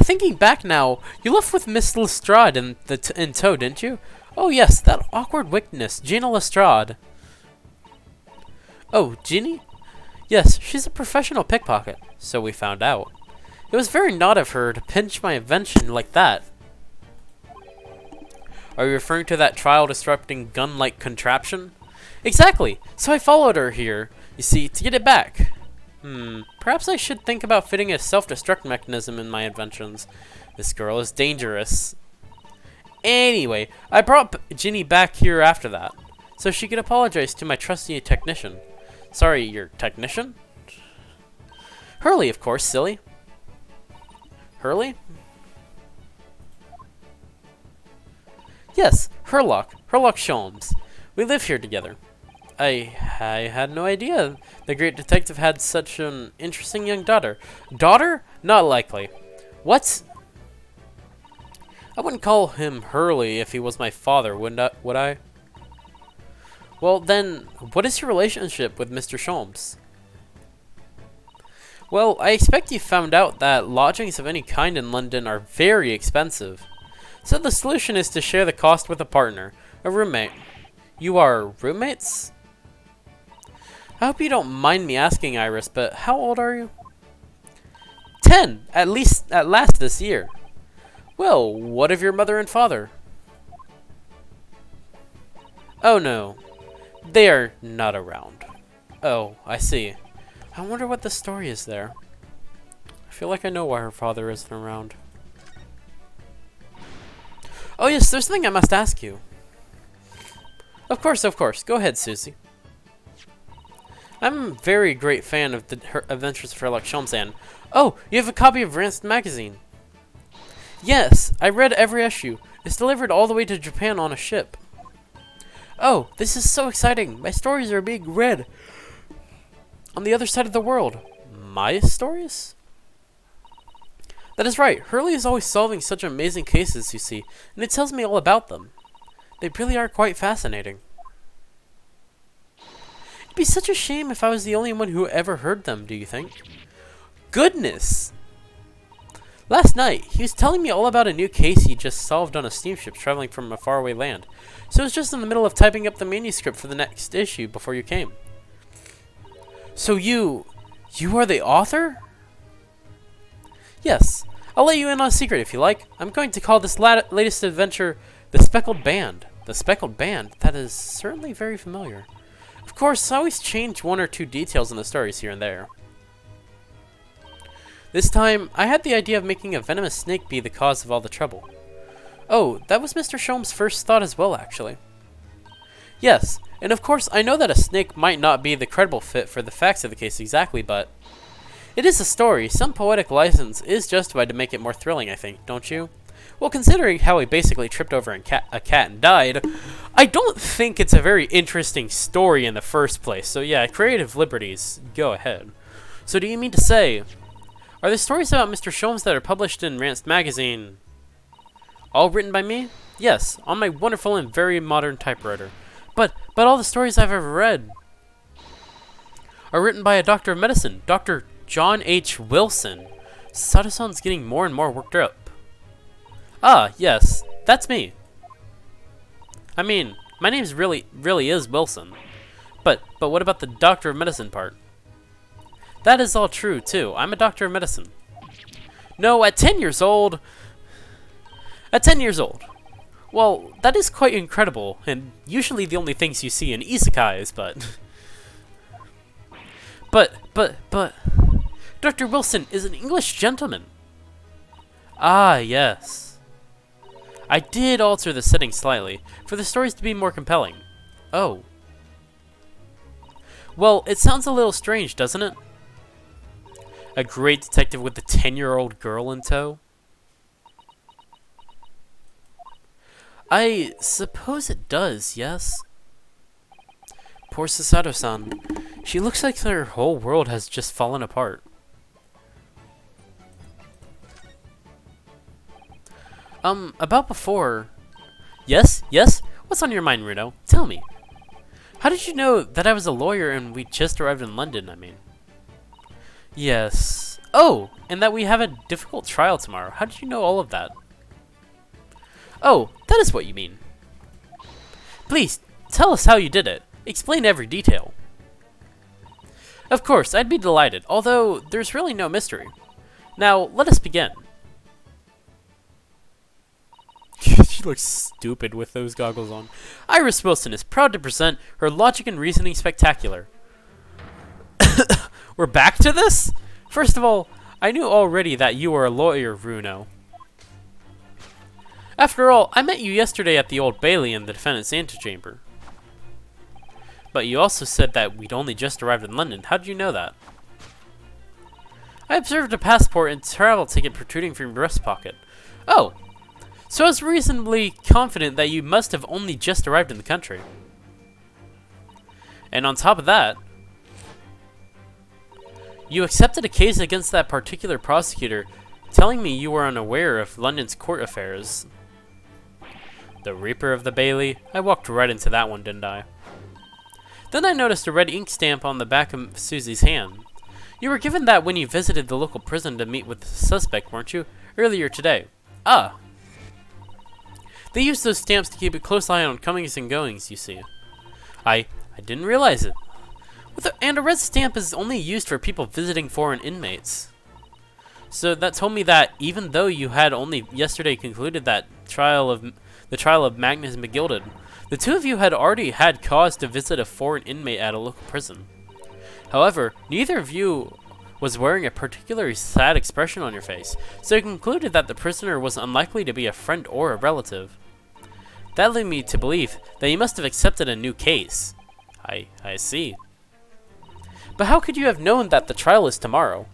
Thinking back now, you left with Miss Lestrade in tow, didn't you? Oh yes, that awkward witness, Gina Lestrade. Oh, Ginny? Yes, she's a professional pickpocket, so we found out. It was very naughty of her to pinch my invention like that. Are you referring to that trial-disrupting gun-like contraption? Exactly, so I followed her here, you see, to get it back. Perhaps I should think about fitting a self-destruct mechanism in my inventions. This girl is dangerous. Anyway, I brought Ginny back here after that, so she could apologize to my trusty technician. Sorry, your technician? Hurley, of course, silly. Hurley? Yes, Sherlock Sholmes. We live here together. I had no idea the great detective had such an interesting young daughter. Daughter? Not likely. What? I wouldn't call him Hurley if he was my father, would I? Well, then, what is your relationship with Mr. Sholmes? Well, I expect you found out that lodgings of any kind in London are very expensive. So the solution is to share the cost with a partner, a roommate. You are roommates? I hope you don't mind me asking, Iris, but how old are you? 10, at last this year. Well, what of your mother and father? Oh no, they are not around. Oh, I see. I wonder what the story is there. I feel like I know why her father isn't around. Oh yes, there's something I must ask you. Of course. Go ahead, Susie. I'm a very great fan of her Adventures of Sherlock Sholmes, and oh, you have a copy of Rancid magazine. Yes, I read every issue. It's delivered all the way to Japan on a ship. Oh, this is so exciting. My stories are being read on the other side of the world. My stories? That is right. Hurley is always solving such amazing cases, you see, and it tells me all about them. They really are quite fascinating. It'd be such a shame if I was the only one who ever heard them, do you think? Goodness! Last night, he was telling me all about a new case he just solved on a steamship traveling from a faraway land. So I was just in the middle of typing up the manuscript for the next issue before you came. So you are the author? Yes. I'll let you in on a secret if you like. I'm going to call this latest adventure The Speckled Band. The Speckled Band? That is certainly very familiar. Of course, I always change one or two details in the stories here and there. This time, I had the idea of making a venomous snake be the cause of all the trouble. Oh, that was Mr. Sholmes' first thought as well, actually. Yes, and of course, I know that a snake might not be the credible fit for the facts of the case exactly, but it is a story. Some poetic license is justified to make it more thrilling, I think, don't you? Well, considering how he basically tripped over a cat and died, I don't think it's a very interesting story in the first place. So yeah, creative liberties, go ahead. So do you mean to say, are the stories about Mr. Sholmes that are published in Rancid magazine All written by me? Yes, on my wonderful and very modern typewriter. But all the stories I've ever read are written by a doctor of medicine, Dr. John H. Wilson. Sato-san's getting more and more worked up. Ah, yes, that's me. I mean, my name's really is Wilson. But what about the doctor of medicine part? That is all true, too. I'm a doctor of medicine. No, at 10 years old... At 10 years old. Well, that is quite incredible, and usually the only things you see in isekais, but... But... Dr. Wilson is an English gentleman. Ah, yes. I did alter the setting slightly, for the stories to be more compelling. Oh. Well, it sounds a little strange, doesn't it? A great detective with a 10-year-old girl in tow? I suppose it does, yes. Poor Sasato-san. She looks like her whole world has just fallen apart. About before... Yes? What's on your mind, Runo? Tell me. How did you know that I was a lawyer and we just arrived in London, I mean? Yes. Oh, and that we have a difficult trial tomorrow. How did you know all of that? Oh, that is what you mean. Please, tell us how you did it. Explain every detail. Of course, I'd be delighted, although there's really no mystery. Now, let us begin. She looks stupid with those goggles on. Iris Wilson is proud to present her logic and reasoning spectacular. We're back to this? First of all, I knew already that you were a lawyer, Runo. After all, I met you yesterday at the Old Bailey in the defendant's antechamber. But you also said that we'd only just arrived in London. How did you know that? I observed a passport and travel ticket protruding from your breast pocket. Oh, so I was reasonably confident that you must have only just arrived in the country. And on top of that, you accepted a case against that particular prosecutor, telling me you were unaware of London's court affairs. The Reaper of the Bailey? I walked right into that one, didn't I? Then I noticed a red ink stamp on the back of Susie's hand. You were given that when you visited the local prison to meet with the suspect, weren't you? Earlier today. Ah. They used those stamps to keep a close eye on comings and goings, you see. I didn't realize it. And a red stamp is only used for people visiting foreign inmates. So that told me that even though you had only yesterday concluded that the trial of Magnus McGilded, the two of you had already had cause to visit a foreign inmate at a local prison. However, neither of you was wearing a particularly sad expression on your face, so you concluded that the prisoner was unlikely to be a friend or a relative. That led me to believe that you must have accepted a new case. I see. But how could you have known that the trial is tomorrow?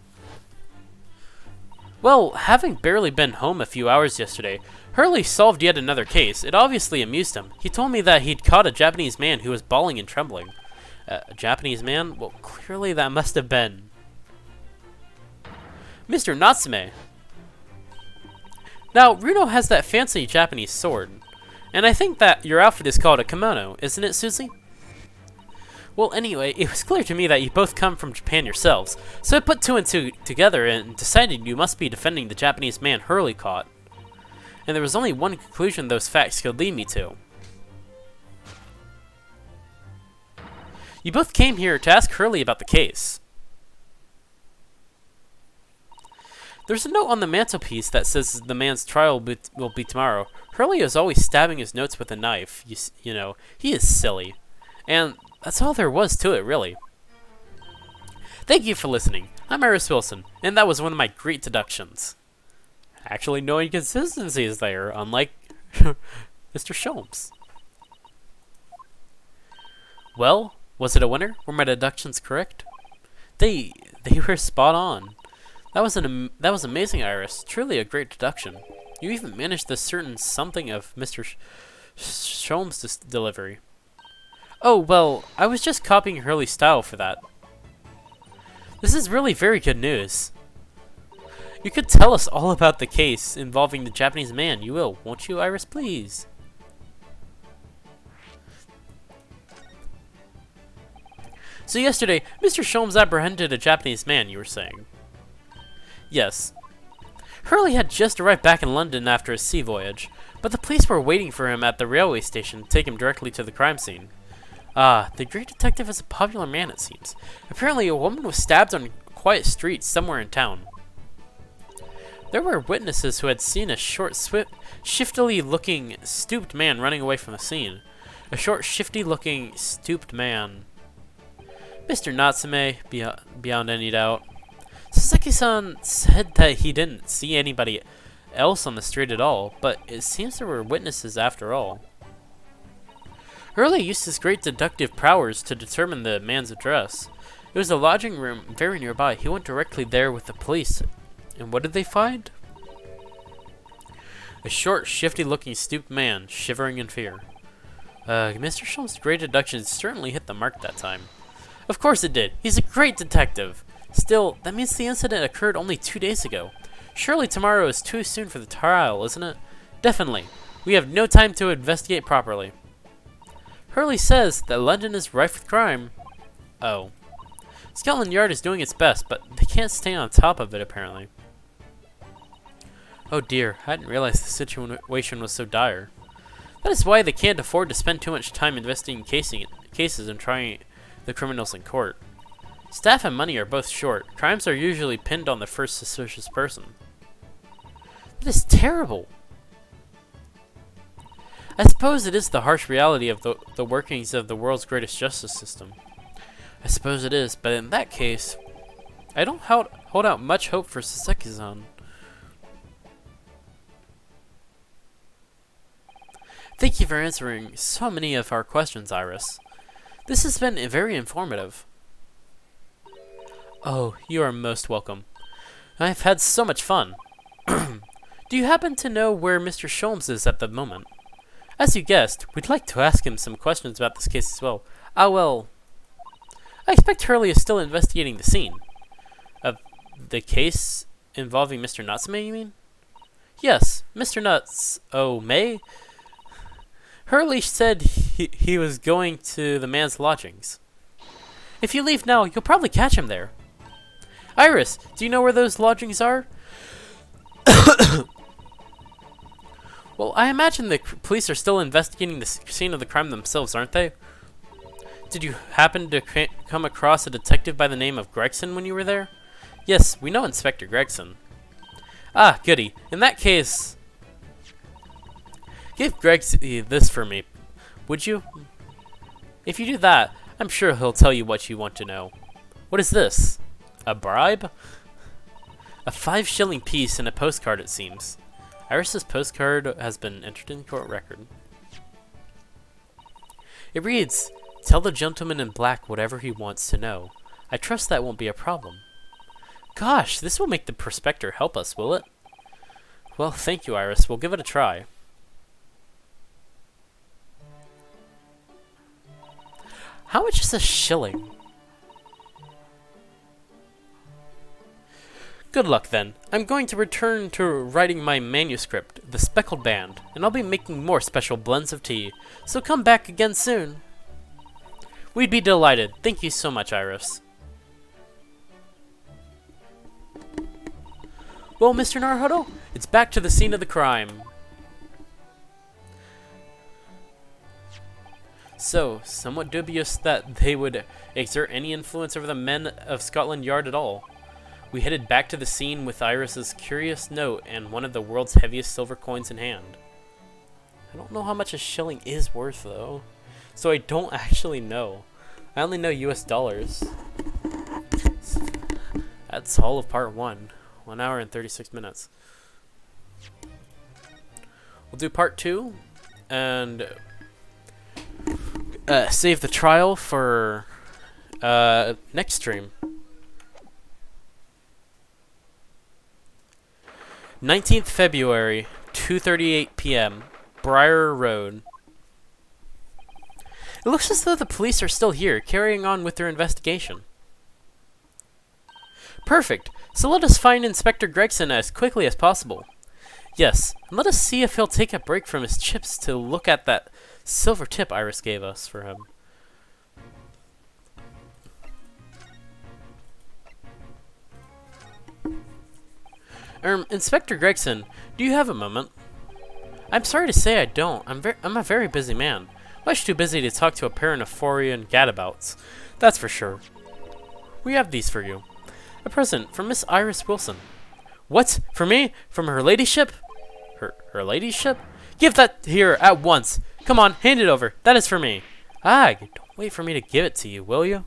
Well, having barely been home a few hours yesterday, Hurley solved yet another case. It obviously amused him. He told me that he'd caught a Japanese man who was bawling and trembling. A Japanese man? Well, clearly that must have been Mr. Natsume. Now, Runo has that fancy Japanese sword. And I think that your outfit is called a kimono, isn't it, Susie? Well, anyway, it was clear to me that you both come from Japan yourselves, so I put two and two together and decided you must be defending the Japanese man Hurley caught. And there was only one conclusion those facts could lead me to. You both came here to ask Hurley about the case. There's a note on the mantelpiece that says the man's trial will be tomorrow. Hurley is always stabbing his notes with a knife. You know, he is silly. And that's all there was to it, really. Thank you for listening. I'm Iris Wilson, and that was one of my great deductions. Actually, no inconsistencies there, unlike Mr. Sholmes. Well, was it a winner? Were my deductions correct? They were spot on. That was amazing, Iris. Truly a great deduction. You even managed to discern something of Mr. Sholmes' delivery. Oh, well, I was just copying Hurley's style for that. This is really very good news. You could tell us all about the case involving the Japanese man. You will, won't you, Iris, please? So yesterday, Mr. Sholmes apprehended a Japanese man, you were saying? Yes. Hurley had just arrived back in London after a sea voyage, but the police were waiting for him at the railway station to take him directly to the crime scene. Ah, the great detective is a popular man, it seems. Apparently, a woman was stabbed on a quiet street somewhere in town. There were witnesses who had seen a short, shiftily-looking, stooped man running away from the scene. A short, shifty-looking, stooped man. Mr. Natsume, beyond any doubt. Saseki-san said that he didn't see anybody else on the street at all, but it seems there were witnesses after all. Hurley used his great deductive powers to determine the man's address. It was a lodging room very nearby. He went directly there with the police. And what did they find? A short, shifty-looking, stooped man, shivering in fear. Mr. Sholmes' great deduction certainly hit the mark that time. Of course it did. He's a great detective. Still, that means the incident occurred only 2 days ago. Surely tomorrow is too soon for the trial, isn't it? Definitely. We have no time to investigate properly. Hurley says that London is rife with crime. Oh. Scotland Yard is doing its best, but they can't stay on top of it, apparently. Oh dear, I hadn't realized the situation was so dire. That is why they can't afford to spend too much time investigating cases and trying the criminals in court. Staff and money are both short. Crimes are usually pinned on the first suspicious person. That is terrible. I suppose it is the harsh reality of the workings of the world's greatest justice system. I suppose it is, but in that case, I don't hold out much hope for Saseki-san. Thank you for answering so many of our questions, Iris. This has been very informative. Oh, you are most welcome. I've had so much fun. Do you happen to know where Mr. Sholmes is at the moment? As you guessed, we'd like to ask him some questions about this case as well. Well, I expect Hurley is still investigating the scene. Of the case involving Mr. Natsume, you mean? Yes, Mr. Nuts... Oh, May? Hurley said he was going to the man's lodgings. If you leave now, you'll probably catch him there. Iris, do you know where those lodgings are? Well, I imagine the police are still investigating the scene of the crime themselves, aren't they? Did you happen to come across a detective by the name of Gregson when you were there? Yes, we know Inspector Gregson. Ah, goody. In that case... Give Greg this for me, would you? If you do that, I'm sure he'll tell you what you want to know. What is this? A bribe? A 5-shilling piece and a postcard, it seems. Iris's postcard has been entered in the court record. It reads, "Tell the gentleman in black whatever he wants to know. I trust that won't be a problem." Gosh, this will make the prospector help us, will it? Well, thank you, Iris. We'll give it a try. How much is a shilling? Good luck then. I'm going to return to writing my manuscript, The Speckled Band, and I'll be making more special blends of tea, so come back again soon. We'd be delighted. Thank you so much, Iris. Well, Mr. Naruhodo, it's back to the scene of the crime. So, somewhat dubious that they would exert any influence over the men of Scotland Yard at all. We headed back to the scene with Iris's curious note and one of the world's heaviest silver coins in hand. I don't know how much a shilling is worth, though, so I don't actually know. I only know US dollars. That's all of part 1. 1 hour and 36 minutes. We'll do part 2, and... save the trial for next stream. 19th February, 2:38 p.m. Briar Road. It looks as though the police are still here, carrying on with their investigation. Perfect. So let us find Inspector Gregson as quickly as possible. Yes, and let us see if he'll take a break from his chips to look at that silver tip Iris gave us for him. Inspector Gregson, do you have a moment? I'm sorry to say I don't. I'm a very busy man. Much too busy to talk to a pair of Nephorian gadabouts. That's for sure. We have these for you. A present from Miss Iris Wilson. What? For me? From her ladyship? Her ladyship? Give that here at once. Come on, hand it over. That is for me. Ah, don't wait for me to give it to you, will you?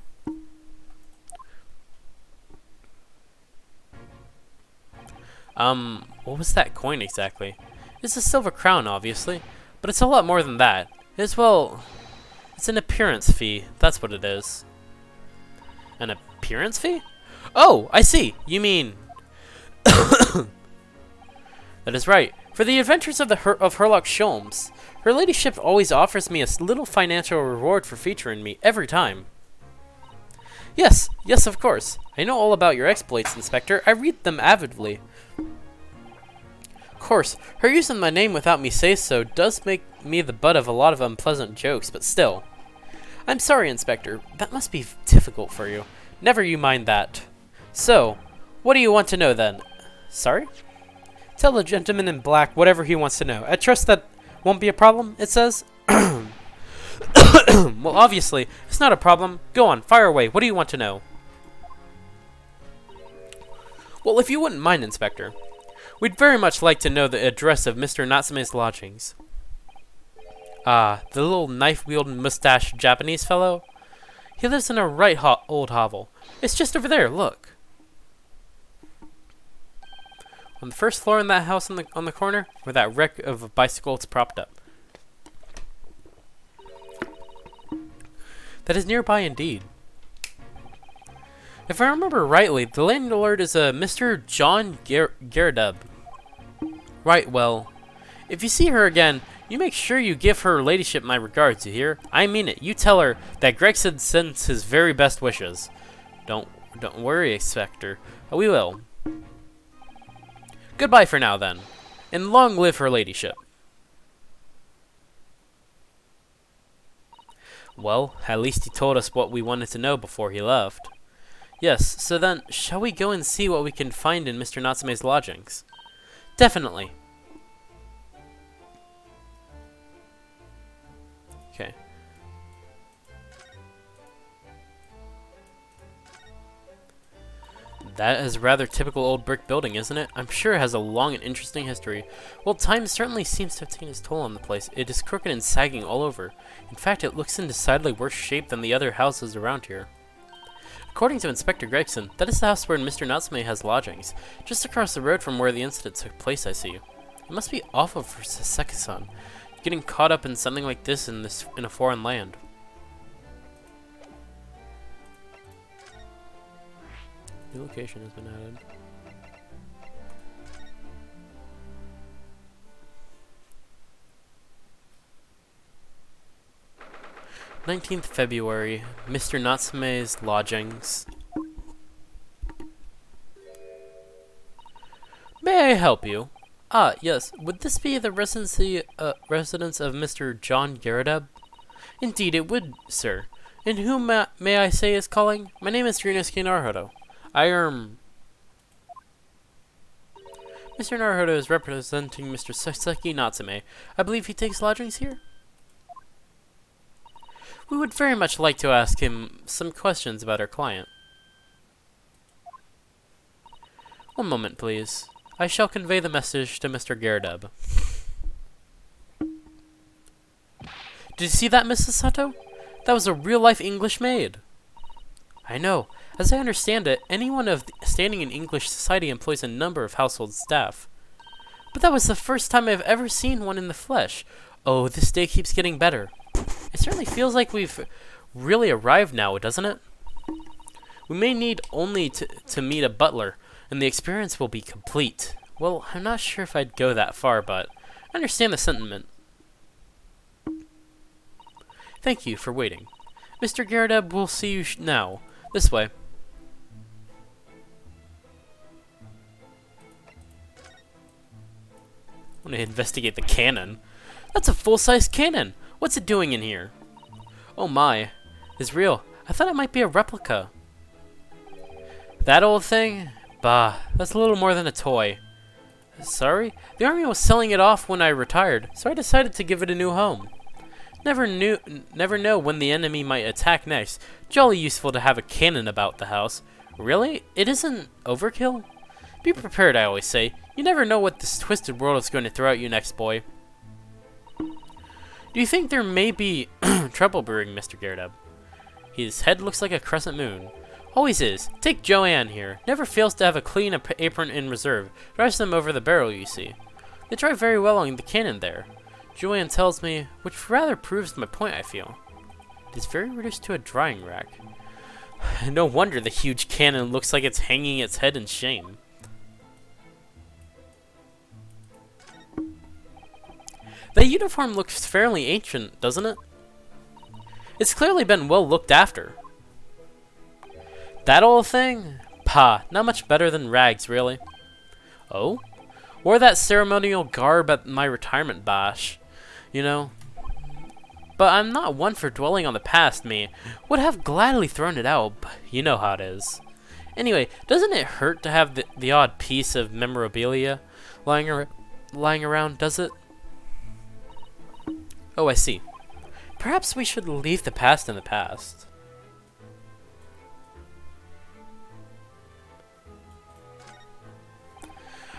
What was that coin exactly? It's a silver crown, obviously, but it's a lot more than that. It's, well, it's an appearance fee. That's what it is. An appearance fee? Oh, I see. You mean... That is right. For the adventures of Herlock Sholmes, her ladyship always offers me a little financial reward for featuring me every time. Yes, of course. I know all about your exploits, Inspector. I read them avidly. Of course, her using my name without me say so does make me the butt of a lot of unpleasant jokes, but still. I'm sorry, Inspector. That must be difficult for you. Never you mind that. So, what do you want to know then? Sorry? Tell the gentleman in black whatever he wants to know. I trust that won't be a problem, it says? Well, obviously, it's not a problem. Go on, fire away. What do you want to know? Well, if you wouldn't mind, Inspector, we'd very much like to know the address of Mr. Natsume's lodgings. Ah, the little knife-wielding mustached Japanese fellow? He lives in a right old hovel. It's just over there, look. On the first floor in that house on the corner, where that wreck of a bicycle is propped up. That is nearby indeed. If I remember rightly, the landlord is a Mr. John Gerardub. Right, well, if you see her again, you make sure you give her ladyship my regards, you hear? I mean it. You tell her that Gregson sends his very best wishes. Don't worry, Inspector. We will. Goodbye for now, then. And long live her ladyship. Well, at least he told us what we wanted to know before he left. Yes, so then, shall we go and see what we can find in Mr. Natsume's lodgings? Definitely. Okay. That is a rather typical old brick building, isn't it? I'm sure it has a long and interesting history. Well, time certainly seems to have taken its toll on the place. It is crooked and sagging all over. In fact, it looks in decidedly worse shape than the other houses around here. According to Inspector Gregson, that is the house where Mr. Natsume has lodgings, just across the road from where the incident took place, I see. It must be awful for Saseki-san, getting caught up in something like this in a foreign land. New location has been added. "19th February, Mr. Natsume's lodgings. May I help you? Ah, yes. Would this be the residence of Mr. John Gerardub? Indeed, it would, sir. And whom may I say is calling? My name is Ryunosuke Naruhodo. Mr. Naruhodo is representing Mr. Saseki Natsume. I believe he takes lodgings here? We would very much like to ask him some questions about our client. One moment, please. I shall convey the message to Mr. Gerardub. Did you see that, Mrs. Sato? That was a real-life English maid. I know. As I understand it, anyone of standing in English society employs a number of household staff. But that was the first time I've ever seen one in the flesh. Oh, this day keeps getting better. It certainly feels like we've really arrived now, doesn't it? We may need only to meet a butler, and the experience will be complete. Well, I'm not sure if I'd go that far, but I understand the sentiment. Thank you for waiting. Mr. Gerardub will see you now. This way. Want to investigate the cannon? That's a full-size cannon! What's it doing in here? Oh my. It's real. I thought it might be a replica. That old thing? Bah, that's a little more than a toy. Sorry? The army was selling it off when I retired, so I decided to give it a new home. Never know when the enemy might attack next. Jolly useful to have a cannon about the house. Really? It isn't overkill? Be prepared, I always say. You never know what this twisted world is going to throw at you next, boy. Do you think there may be trouble brewing, Mr. Garrett? His head looks like a crescent moon. Always is. Take Joanne here. Never fails to have a clean apron in reserve. Drives them over the barrel, you see. They drive very well on the cannon there. Joanne tells me, which rather proves my point, I feel. It is very reduced to a drying rack. No wonder the huge cannon looks like it's hanging its head in shame. That uniform looks fairly ancient, doesn't it? It's clearly been well looked after. That old thing? Pah, not much better than rags, really. Oh? Wore that ceremonial garb at my retirement bash, you know. But I'm not one for dwelling on the past, me. Would have gladly thrown it out, but you know how it is. Anyway, doesn't it hurt to have the odd piece of memorabilia lying around, does it? Oh, I see. Perhaps we should leave the past in the past.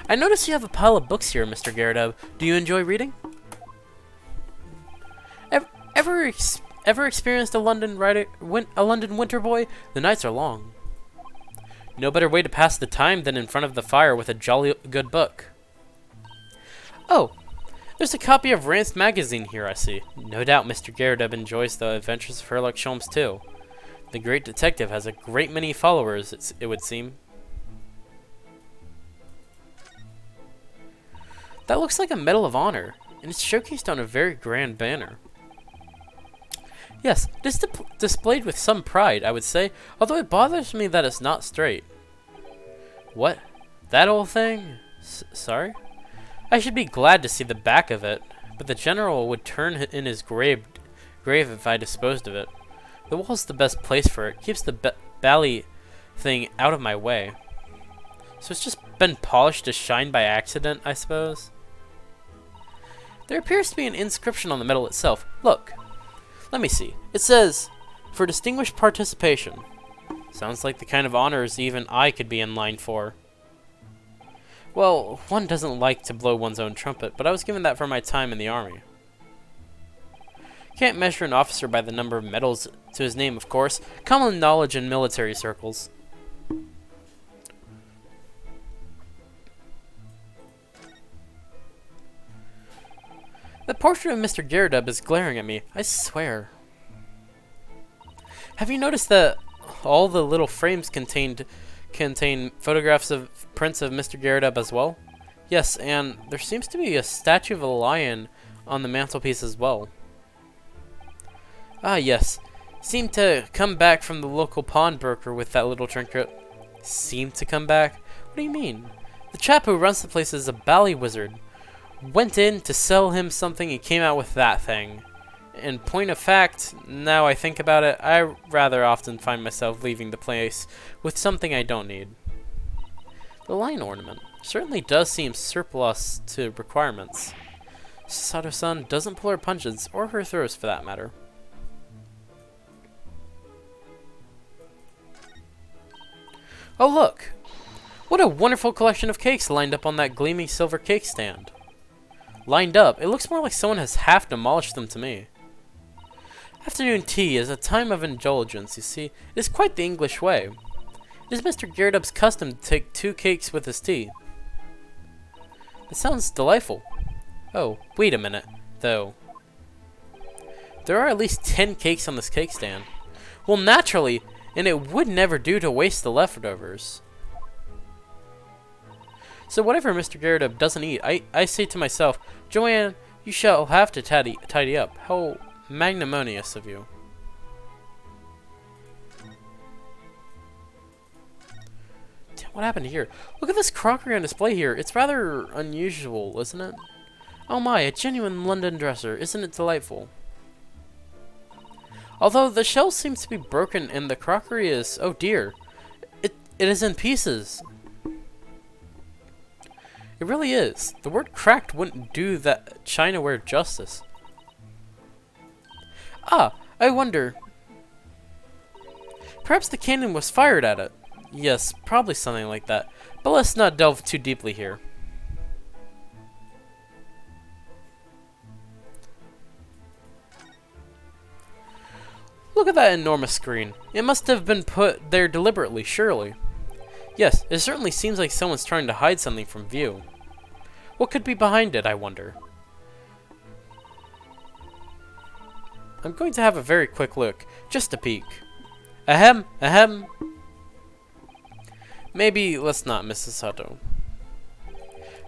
I notice you have a pile of books here, Mr. Garrett. Do you enjoy reading? Ever experienced a London winter, boy? The nights are long. No better way to pass the time than in front of the fire with a jolly good book. Oh, there's a copy of Rand's magazine here, I see. No doubt Mr. Garrett enjoys the adventures of Sherlock Holmes too. The great detective has a great many followers, it would seem. That looks like a Medal of Honor, and it's showcased on a very grand banner. Yes, it is displayed with some pride, I would say, although it bothers me that it's not straight. What? That old thing? Sorry? I should be glad to see the back of it, but the general would turn in his grave if I disposed of it. The wall's the best place for it, keeps the bally thing out of my way. So it's just been polished to shine by accident, I suppose? There appears to be an inscription on the medal itself. Look. Let me see. It says, for distinguished participation. Sounds like the kind of honors even I could be in line for. Well, one doesn't like to blow one's own trumpet, but I was given that for my time in the army. Can't measure an officer by the number of medals to his name, of course. Common knowledge in military circles. The portrait of Mr. Garrett is glaring at me, I swear. Have you noticed that all the little frames contain photographs of prints of Mr. Garrett as well? Yes, and there seems to be a statue of a lion on the mantelpiece as well. Ah, yes. Seemed to come back from the local pawnbroker with that little trinket. Seemed to come back? What do you mean? The chap who runs the place is a bally wizard. Went in to sell him something and came out with that thing. In point of fact, now I think about it, I rather often find myself leaving the place with something I don't need. The lion ornament certainly does seem surplus to requirements. Sato-san doesn't pull her punches, or her throws for that matter. Oh look! What a wonderful collection of cakes lined up on that gleaming silver cake stand. Lined up, it looks more like someone has half demolished them to me. Afternoon tea is a time of indulgence, you see. It is quite the English way. It is Mr. Garrett's custom to take 2 cakes with his tea. It sounds delightful. Oh, wait a minute, though. There are at least 10 cakes on this cake stand. Well, naturally, and it would never do to waste the leftovers. So whatever Mr. Garrett doesn't eat, I say to myself, Joanne, you shall have to tidy up. How magnanimous of you. Damn, what happened here? Look at this crockery on display here. It's rather unusual, isn't it? Oh my, a genuine London dresser. Isn't it delightful? Although the shell seems to be broken and the crockery is... oh dear. It is in pieces. It really is. The word cracked wouldn't do that chinaware justice. Ah, I wonder... perhaps the cannon was fired at it. Yes, probably something like that. But let's not delve too deeply here. Look at that enormous screen. It must have been put there deliberately, surely. Yes, it certainly seems like someone's trying to hide something from view. What could be behind it, I wonder? I'm going to have a very quick look, just a peek. Ahem, ahem. Maybe let's not, Mrs. Hutto.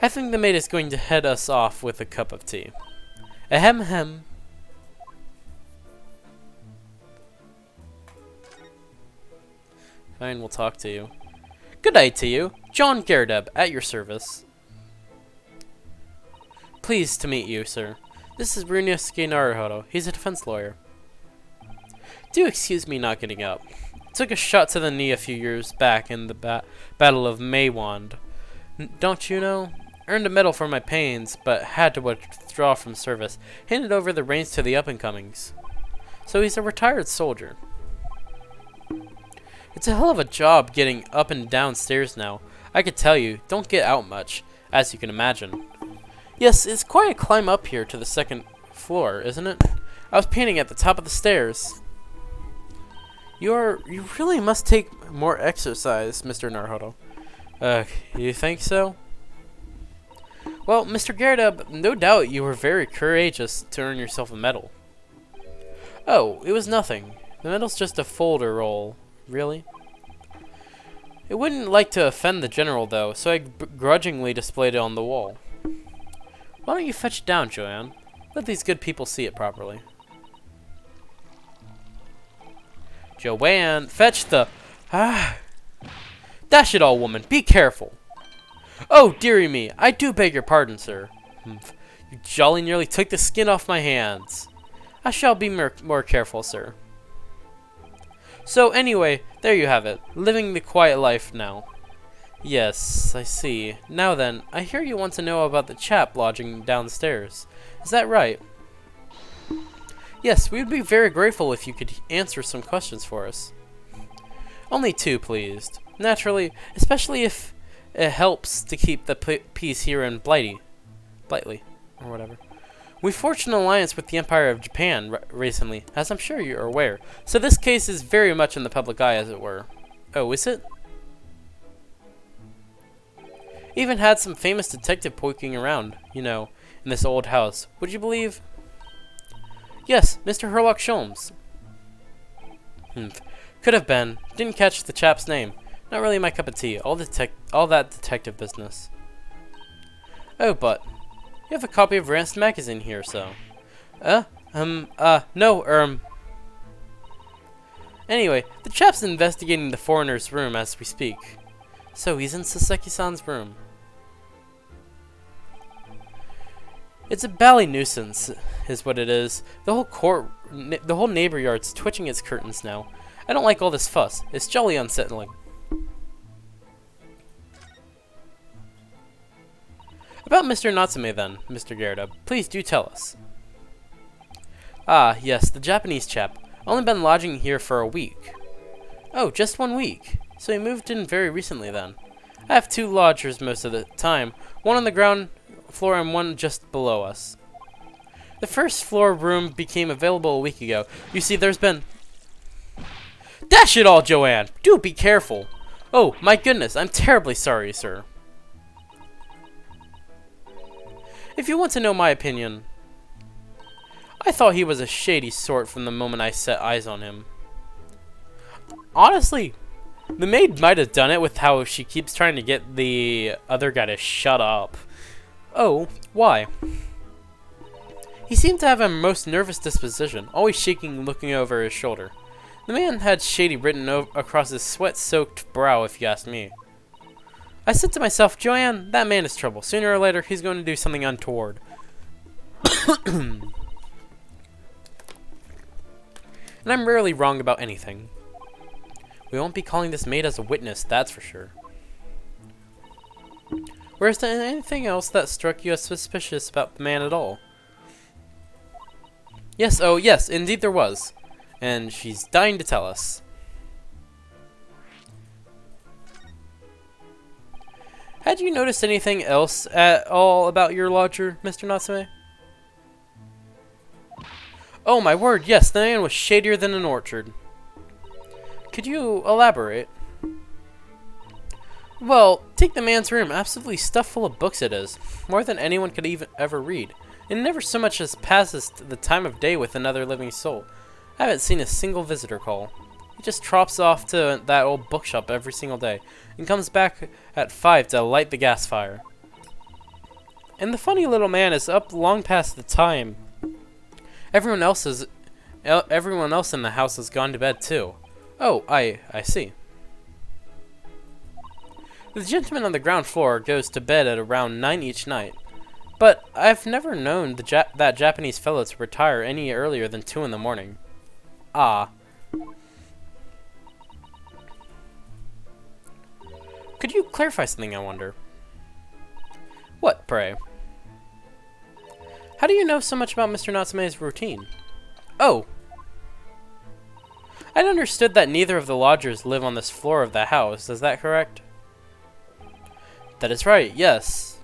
I think the maid is going to head us off with a cup of tea. Ahem, ahem. Fine, we'll talk to you. Good night to you. John Gerdeb, at your service. Pleased to meet you, sir. This is Ryunosuke Naruhodo. He's a defense lawyer. Do excuse me not getting up. Took a shot to the knee a few years back in the Battle of Maywand. Don't you know? Earned a medal for my pains, but had to withdraw from service. Handed over the reins to the up-and-comings. So he's a retired soldier. It's a hell of a job getting up and down stairs now. I could tell you, don't get out much, as you can imagine. Yes, it's quite a climb up here to the second floor, isn't it? I was painting at the top of the stairs. You really must take more exercise, Mr. Naruhodo. You think so? Well, Mr. Gerdeb, no doubt you were very courageous to earn yourself a medal. Oh, it was nothing. The medal's just a folder roll. Really? It wouldn't like to offend the general, though, so I grudgingly displayed it on the wall. Why don't you fetch it down, Joanne? Let these good people see it properly. Joanne, fetch the... Dash it all, woman. Be careful. Oh, dearie me. I do beg your pardon, sir. You jolly nearly took the skin off my hands. I shall be more careful, sir. So, anyway, there you have it. Living the quiet life now. Yes, I see. Now then, I hear you want to know about the chap lodging downstairs. Is that right? Yes, we would be very grateful if you could answer some questions for us. Only two, please. Naturally, especially if it helps to keep the peace here in Blightly, or whatever. We forged an alliance with the Empire of Japan recently, as I'm sure you're aware, so this case is very much in the public eye, as it were. Oh, is it? Even had some famous detective poking around, you know, in this old house. Would you believe? Yes, Mr. Herlock Sholmes. Could have been. Didn't catch the chap's name. Not really my cup of tea. All that detective business. Oh, but you have a copy of Rancid magazine here, so. No. Anyway, the chap's investigating the foreigner's room as we speak. So he's in Saseki-san's room. It's a bally nuisance, is what it is. The whole neighbor yard's twitching its curtains now. I don't like all this fuss. It's jolly unsettling. About Mr. Natsume, then, Mr. Gerdeb. Please do tell us. Ah, yes, the Japanese chap. Only been lodging here for a week. Oh, just 1 week. So he moved in very recently, then. I have 2 lodgers most of the time. One on the ground floor and one just below us. The first floor room became available a week ago. You see, there's been... Dash it all, Joanne! Do be careful! Oh, my goodness, I'm terribly sorry, sir. If you want to know my opinion, I thought he was a shady sort from the moment I set eyes on him. Honestly, the maid might have done it with how she keeps trying to get the other guy to shut up. Oh, why? He seemed to have a most nervous disposition, always shaking, looking over his shoulder. The man had shady written across his sweat-soaked brow, if you ask me. I said to myself, Joanne, that man is trouble. Sooner or later, he's going to do something untoward. And I'm rarely wrong about anything. We won't be calling this maid as a witness, that's for sure. Where's there anything else that struck you as suspicious about the man at all? Yes, oh yes, indeed there was. And she's dying to tell us. Had you noticed anything else at all about your lodger, Mr. Natsume? Oh my word, yes, the man was shadier than an orchard. Could you elaborate? Well, take the man's room, absolutely stuffed full of books it is. More than anyone could ever read. And never so much as passes the time of day with another living soul. I haven't seen a single visitor call. He just trops off to that old bookshop every single day, and comes back at 5 to light the gas fire. And the funny little man is up long past the time. Everyone else in the house has gone to bed too. Oh, I see. The gentleman on the ground floor goes to bed at around 9 each night. But I've never known that Japanese fellow to retire any earlier than 2 in the morning. Ah. Could you clarify something, I wonder? What, pray? How do you know so much about Mr. Natsume's routine? Oh! I'd understood that neither of the lodgers live on this floor of the house, is that correct? That is right, yes.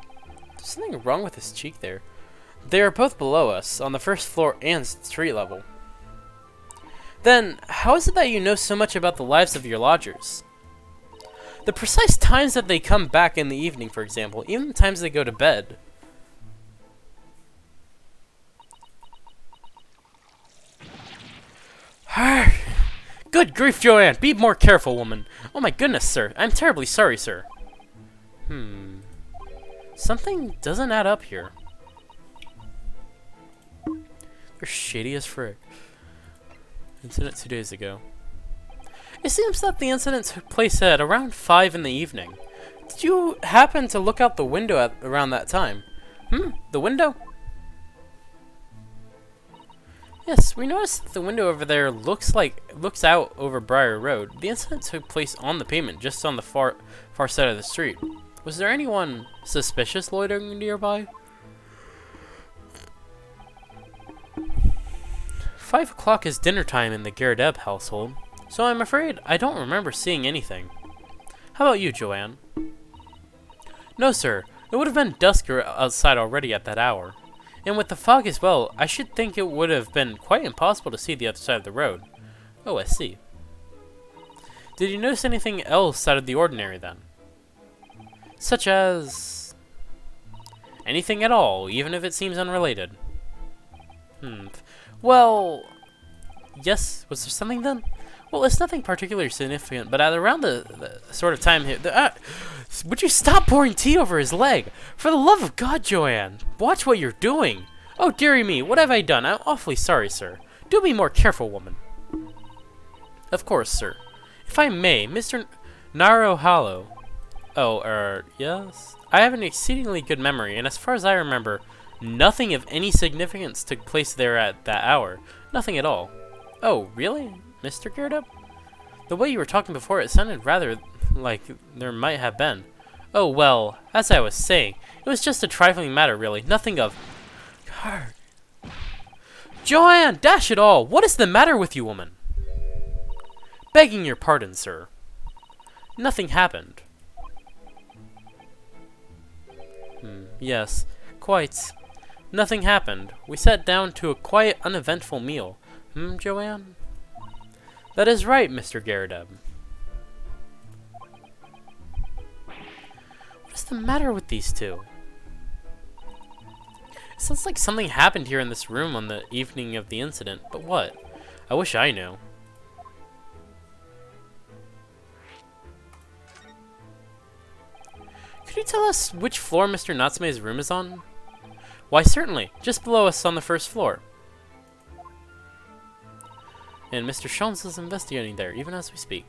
There's something wrong with his cheek there. They are both below us, on the first floor and street level. Then, how is it that you know so much about the lives of your lodgers? The precise times that they come back in the evening, for example, even the times they go to bed. Good grief, Joanne! Be more careful, woman! Oh my goodness, sir! I'm terribly sorry, sir. Something doesn't add up here. They're shady as frick. Incident 2 days ago. It seems that the incident took place at around 5 in the evening. Did you happen to look out the window at around that time? The window? Yes, we noticed that the window over there looks out over Briar Road. The incident took place on the pavement, just on the far side of the street. Was there anyone suspicious loitering nearby? 5 o'clock is dinner time in the Gerardeb household, so I'm afraid I don't remember seeing anything. How about you, Joanne? No, sir. It would have been dusk outside already at that hour. And with the fog as well, I should think it would have been quite impossible to see the other side of the road. Oh, I see. Did you notice anything else out of the ordinary then? Such as... anything at all, even if it seems unrelated. Well... yes, was there something then? Well, it's nothing particularly significant, but at around the sort of time here... would you stop pouring tea over his leg? For the love of God, Joanne! Watch what you're doing! Oh, dearie me, what have I done? I'm awfully sorry, sir. Do be more careful, woman. Of course, sir. If I may, Mr. Naruhalo... oh, yes? I have an exceedingly good memory, and as far as I remember, nothing of any significance took place there at that hour. Nothing at all. Oh, really? Mr. Gerardeb? The way you were talking before, it sounded rather like there might have been. Oh, well, as I was saying, it was just a trifling matter, really. Nothing of... God. Joanne, dash it all! What is the matter with you, woman? Begging your pardon, sir. Nothing happened. Yes, quite. Nothing happened. We sat down to a quiet, uneventful meal. Joanne? That is right, Mr. Gerardeb. What is the matter with these two? It sounds like something happened here in this room on the evening of the incident, but what? I wish I knew. Could you tell us which floor Mr. Natsume's room is on? Why, certainly. Just below us on the first floor. And Mr. Shones is investigating there, even as we speak.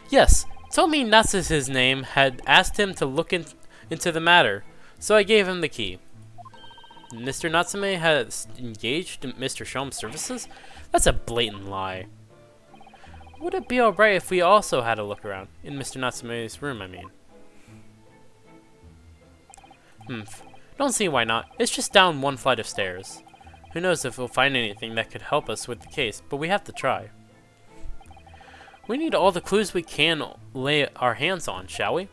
Yes, told me Natsu's his name had asked him to look into the matter, so I gave him the key. Mr. Natsume has engaged in Mr. Sholmes' services? That's a blatant lie. Would it be alright if we also had a look around? In Mr. Natsume's room, I mean. Don't see why not. It's just down one flight of stairs. Who knows if we'll find anything that could help us with the case, but we have to try. We need all the clues we can lay our hands on, shall we?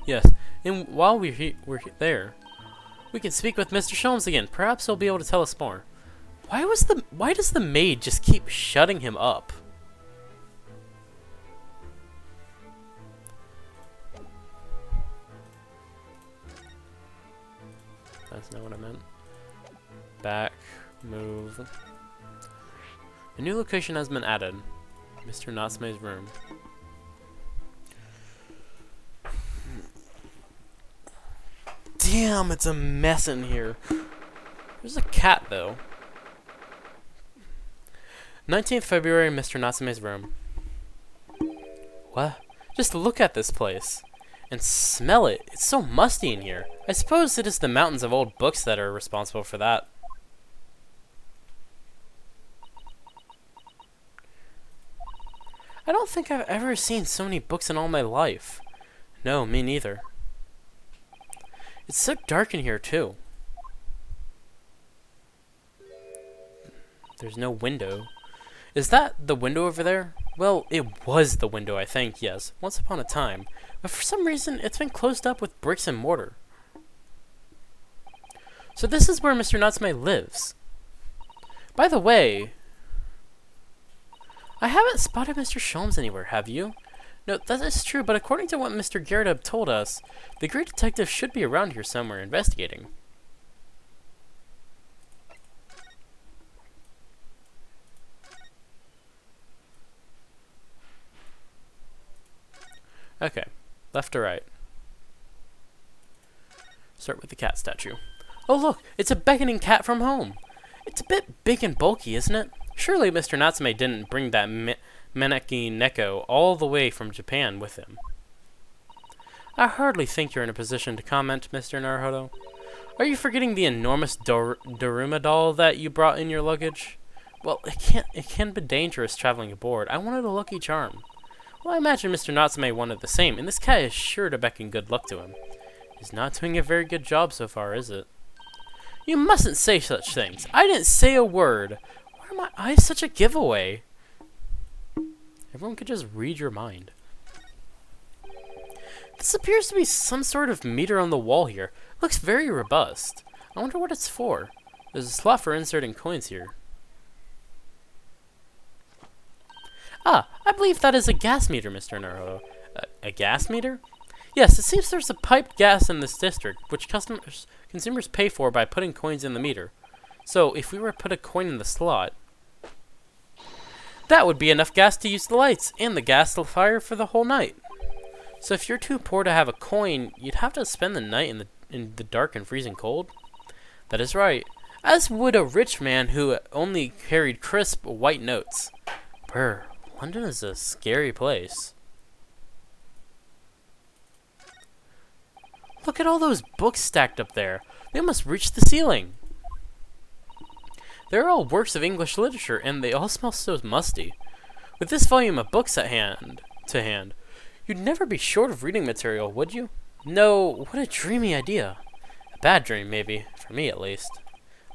Yes, and while we're there, we can speak with Mr. Sholmes again. Perhaps he'll be able to tell us more. Why does the maid just keep shutting him up? That's not what I meant. Back, move. A new location has been added. Mr. Natsume's room. Damn, it's a mess in here. There's a cat, though. 19th February, Mr. Natsume's room. What? Just look at this place. And smell it. It's so musty in here. I suppose it is the mountains of old books that are responsible for that. I don't think I've ever seen so many books in all my life. No, me neither. It's so dark in here, too. There's no window. Is that the window over there? Well, it was the window, I think, yes. Once upon a time. But for some reason, it's been closed up with bricks and mortar. So this is where Mr. Natsume lives. By the way, I haven't spotted Mr. Sholmes anywhere, have you? No, that is true, but according to what Mr. Gerda told us, the great detective should be around here somewhere investigating. Okay, left or right? Start with the cat statue. Oh look, it's a beckoning cat from home. It's a bit big and bulky, isn't it? Surely Mr. Natsume didn't bring that Maneki Neko all the way from Japan with him. I hardly think you're in a position to comment, Mr. Naruhodo. Are you forgetting the enormous Daruma doll that you brought in your luggage? Well, it can be dangerous traveling aboard. I wanted a lucky charm. Well, I imagine Mr. Natsume wanted the same, and this cat is sure to beckon good luck to him. He's not doing a very good job so far, is it? You mustn't say such things. I didn't say a word. Why are my eyes such a giveaway? Everyone could just read your mind. This appears to be some sort of meter on the wall here. It looks very robust. I wonder what it's for. There's a slot for inserting coins here. Ah, I believe that is a gas meter, Mr. Naruhodo. A gas meter? Yes, it seems there's a piped gas in this district, which consumers pay for by putting coins in the meter. So, if we were to put a coin in the slot, that would be enough gas to use the lights and the gas to fire for the whole night. So if you're too poor to have a coin, you'd have to spend the night in the dark and freezing cold? That is right. As would a rich man who only carried crisp white notes. Brr, London is a scary place. Look at all those books stacked up there. They must reach the ceiling. They're all works of English literature, and they all smell so musty. With this volume of books at hand, you'd never be short of reading material, would you? No, what a dreamy idea. A bad dream, maybe, for me at least.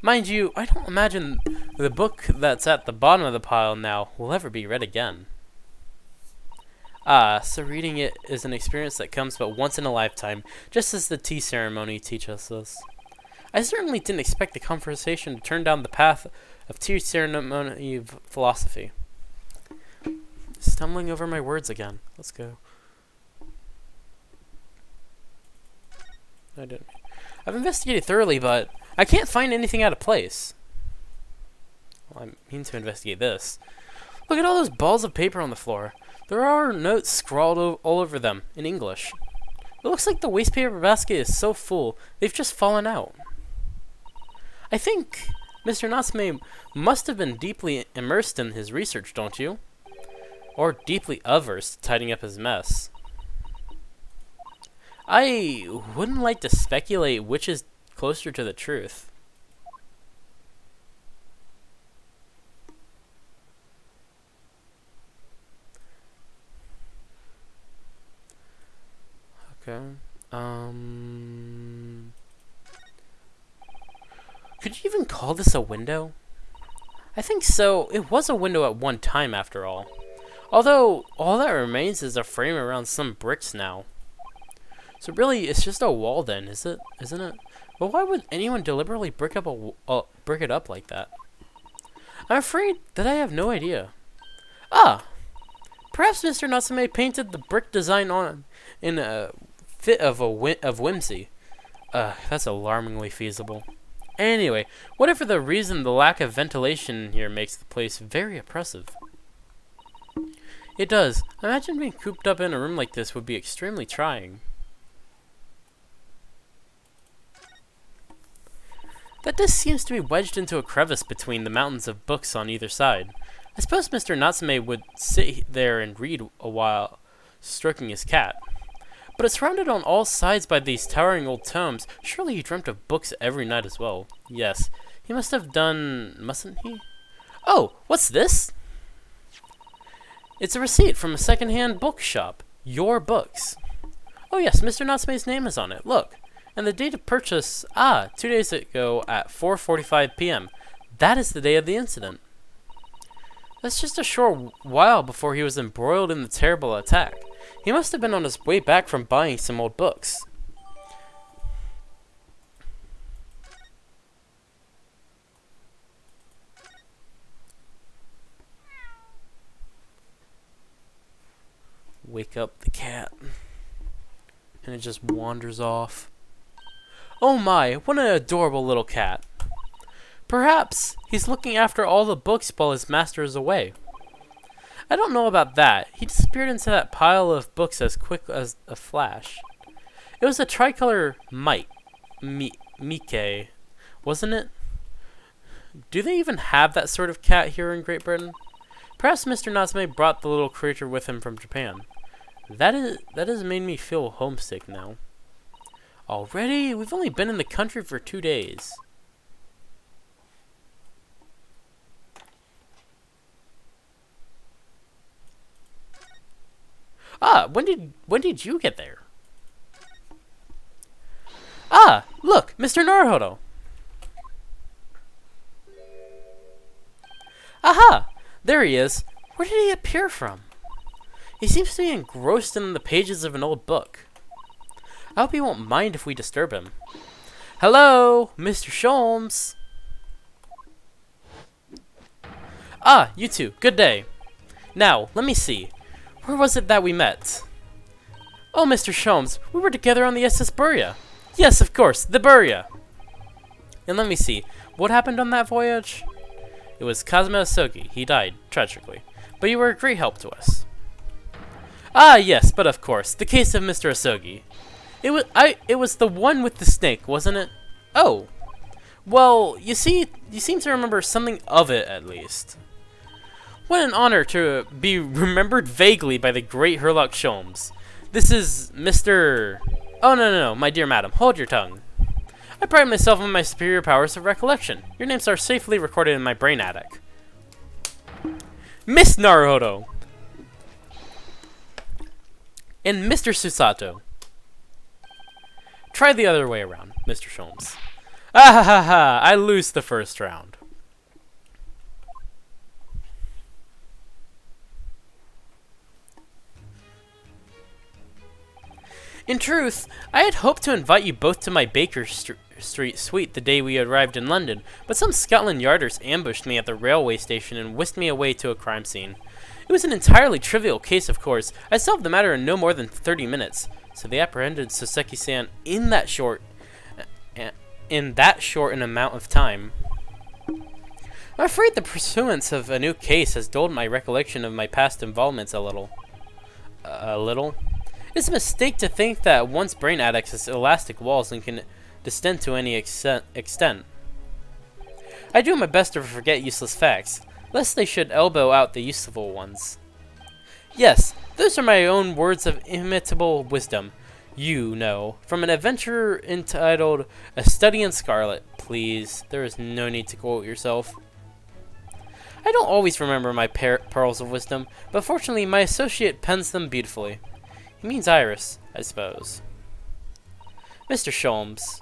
Mind you, I don't imagine the book that's at the bottom of the pile now will ever be read again. Ah, so reading it is an experience that comes but once in a lifetime, just as the tea ceremony teaches us. I certainly didn't expect the conversation to turn down the path of tea ceremony philosophy. Stumbling over my words again. Let's go. I didn't. I've investigated thoroughly, but I can't find anything out of place. Well, I mean to investigate this. Look at all those balls of paper on the floor. There are notes scrawled all over them, in English. It looks like the waste paper basket is so full, they've just fallen out. I think Mr. Natsume must have been deeply immersed in his research, don't you? Or deeply averse to tidying up his mess. I wouldn't like to speculate which is closer to the truth. Okay. Could you even call this a window? I think so. It was a window at one time, after all. Although, all that remains is a frame around some bricks now. So really, it's just a wall then, isn't it? But why would anyone deliberately brick it up like that? I'm afraid that I have no idea. Ah! Perhaps Mr. Natsume painted the brick design on in a fit of whimsy. That's alarmingly feasible. Anyway, whatever the reason, the lack of ventilation here makes the place very oppressive. It does. Imagine being cooped up in a room like this would be extremely trying. That desk seems to be wedged into a crevice between the mountains of books on either side. I suppose Mr. Natsume would sit there and read a while, stroking his cat. But it's surrounded on all sides by these towering old tomes. Surely he dreamt of books every night as well. Yes, he must have done, mustn't he? Oh, what's this? It's a receipt from a second-hand bookshop. Your Books. Oh yes, Mr. Natsume's name is on it. Look. And the date of purchase, 2 days ago at 4:45 p.m. That is the day of the incident. That's just a short while before he was embroiled in the terrible attack. He must have been on his way back from buying some old books. Wake up the cat. And it just wanders off. Oh my, what an adorable little cat. Perhaps he's looking after all the books while his master is away. I don't know about that. He disappeared into that pile of books as quick as a flash. It was a tricolor Mike, wasn't it? Do they even have that sort of cat here in Great Britain? Perhaps Mr. Natsume brought the little creature with him from Japan. That has made me feel homesick now. Already? We've only been in the country for 2 days. When did you get there? Look, Mr. Naruhodo. Aha! There he is. Where did he appear from? He seems to be engrossed in the pages of an old book. I hope he won't mind if we disturb him. Hello, Mr. Sholmes. You two. Good day. Now, let me see. Where was it that we met? Oh, Mr. Sholmes, we were together on the SS Buria. Yes, of course, the Buria. And let me see. What happened on that voyage? It was Kazuma Asogi. He died, tragically. But you were a great help to us. Yes, but of course, the case of Mr. Asogi. It was the one with the snake, wasn't it? Oh. Well, you see, you seem to remember something of it, at least. What an honor to be remembered vaguely by the great Herlock Sholmes. This is Mr... Oh, no, my dear madam, hold your tongue. I pride myself on my superior powers of recollection. Your names are safely recorded in my brain attic. Miss Naruhodo! And Mr. Susato. Try the other way around, Mr. Sholmes. I lose the first round. In truth, I had hoped to invite you both to my Baker Street suite the day we arrived in London, but some Scotland Yarders ambushed me at the railway station and whisked me away to a crime scene. It was an entirely trivial case, of course. I solved the matter in no more than 30 minutes, so they apprehended Soseki-san in that short an amount of time. I'm afraid the pursuance of a new case has dulled my recollection of my past involvements a little. It's a mistake to think that one's brain attic has elastic walls and can distend to any extent. I do my best to forget useless facts, lest they should elbow out the useful ones. Yes, those are my own words of inimitable wisdom. You know, from an adventure entitled A Study in Scarlet. Please, there is no need to quote yourself. I don't always remember my pearls of wisdom, but fortunately my associate pens them beautifully. He means Iris, I suppose. Mr. Sholmes,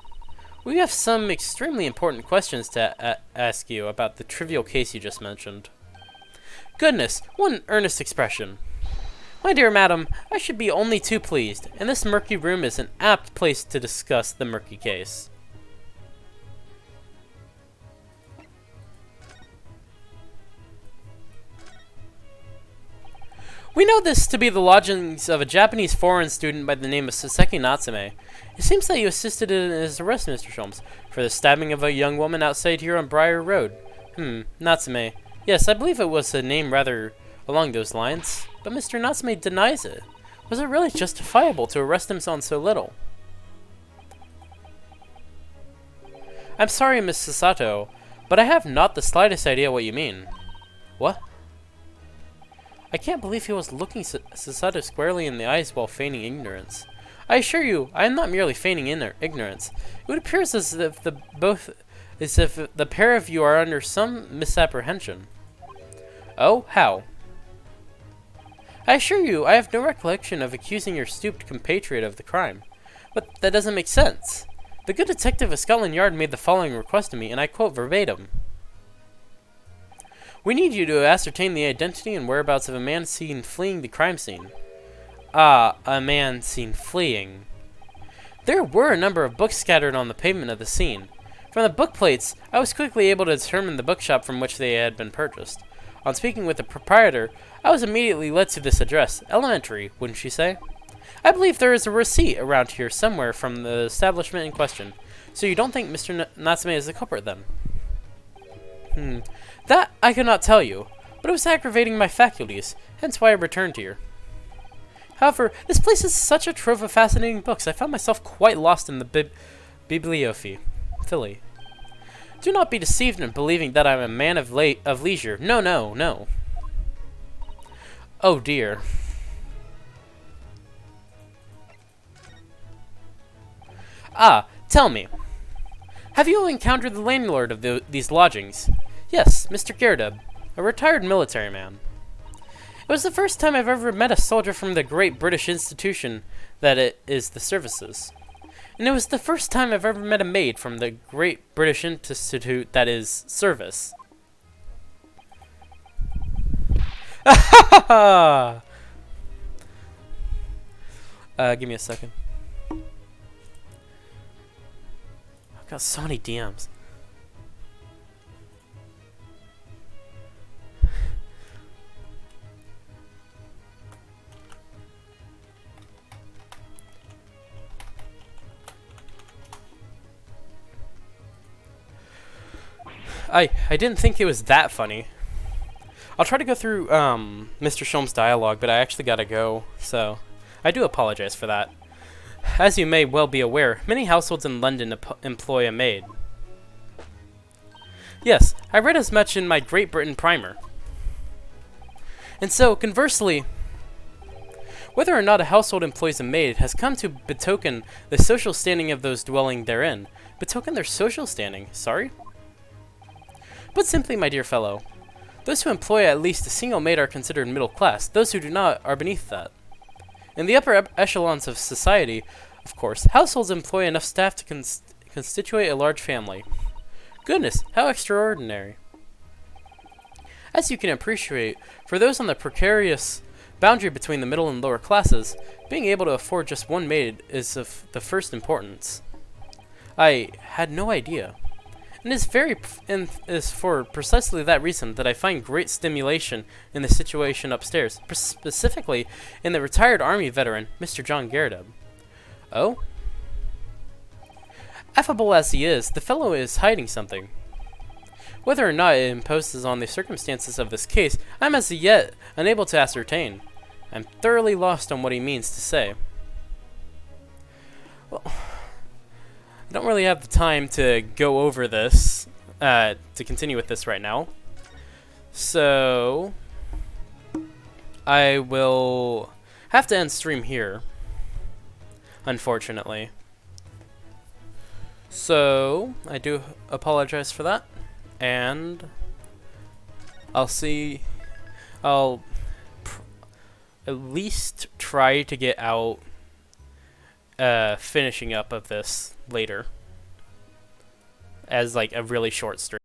we have some extremely important questions to ask you about the trivial case you just mentioned. Goodness, what an earnest expression. My dear madam, I should be only too pleased, and this murky room is an apt place to discuss the murky case. We know this to be the lodgings of a Japanese foreign student by the name of Saseki Natsume. It seems that you assisted in his arrest, Mr. Sholmes, for the stabbing of a young woman outside here on Briar Road. Natsume. Yes, I believe it was a name rather along those lines, but Mr. Natsume denies it. Was it really justifiable to arrest him on so little? I'm sorry, Miss Sasato, but I have not the slightest idea what you mean. What? I can't believe he was looking Sasato squarely in the eyes while feigning ignorance. I assure you, I am not merely feigning ignorance. It would appear as if the pair of you are under some misapprehension. Oh, how? I assure you, I have no recollection of accusing your stooped compatriot of the crime. But that doesn't make sense. The good detective of Scotland Yard made the following request to me, and I quote verbatim. We need you to ascertain the identity and whereabouts of a man seen fleeing the crime scene. Ah, a man seen fleeing. There were a number of books scattered on the pavement of the scene. From the book plates, I was quickly able to determine the bookshop from which they had been purchased. On speaking with the proprietor, I was immediately led to this address. Elementary, wouldn't you say? I believe there is a receipt around here somewhere from the establishment in question. So you don't think Mr. Natsume is the culprit then? That I could not tell you, but it was aggravating my faculties, hence why I returned here. However, this place is such a trove of fascinating books, I found myself quite lost in the bibliophile. Do not be deceived in believing that I am a man of leisure. No, no, no. Oh dear. Ah, tell me. Have you encountered the landlord of these lodgings? Yes, Mr. Gerdub, a retired military man. It was the first time I've ever met a soldier from the great British institution that it is the services. And it was the first time I've ever met a maid from the great British institute that is service. Give me a second. I've got so many DMs. I didn't think it was that funny. I'll try to go through Mr. Sholmes' dialogue, but I actually gotta go, so I do apologize for that. As you may well be aware, many households in London employ a maid. Yes, I read as much in my Great Britain primer. And so, conversely, whether or not a household employs a maid has come to betoken the social standing of those dwelling therein. Betoken their social standing, sorry? Put simply, my dear fellow, those who employ at least a single maid are considered middle class. Those who do not are beneath that. In the upper echelons of society, of course, households employ enough staff to constitute a large family. Goodness, how extraordinary. As you can appreciate, for those on the precarious boundary between the middle and lower classes, being able to afford just one maid is of the first importance. I had no idea. And it is for precisely that reason that I find great stimulation in the situation upstairs, specifically in the retired army veteran, Mr. John Gerdub. Oh? Affable as he is, the fellow is hiding something. Whether or not it imposes on the circumstances of this case, I am as yet unable to ascertain. I am thoroughly lost on what he means to say. Well, I don't really have the time to go over this, to continue with this right now. So, I will have to end stream here. unfortunately. So, I do apologize for that, and I'll at least try to get out finishing up of this later as like a really short stream.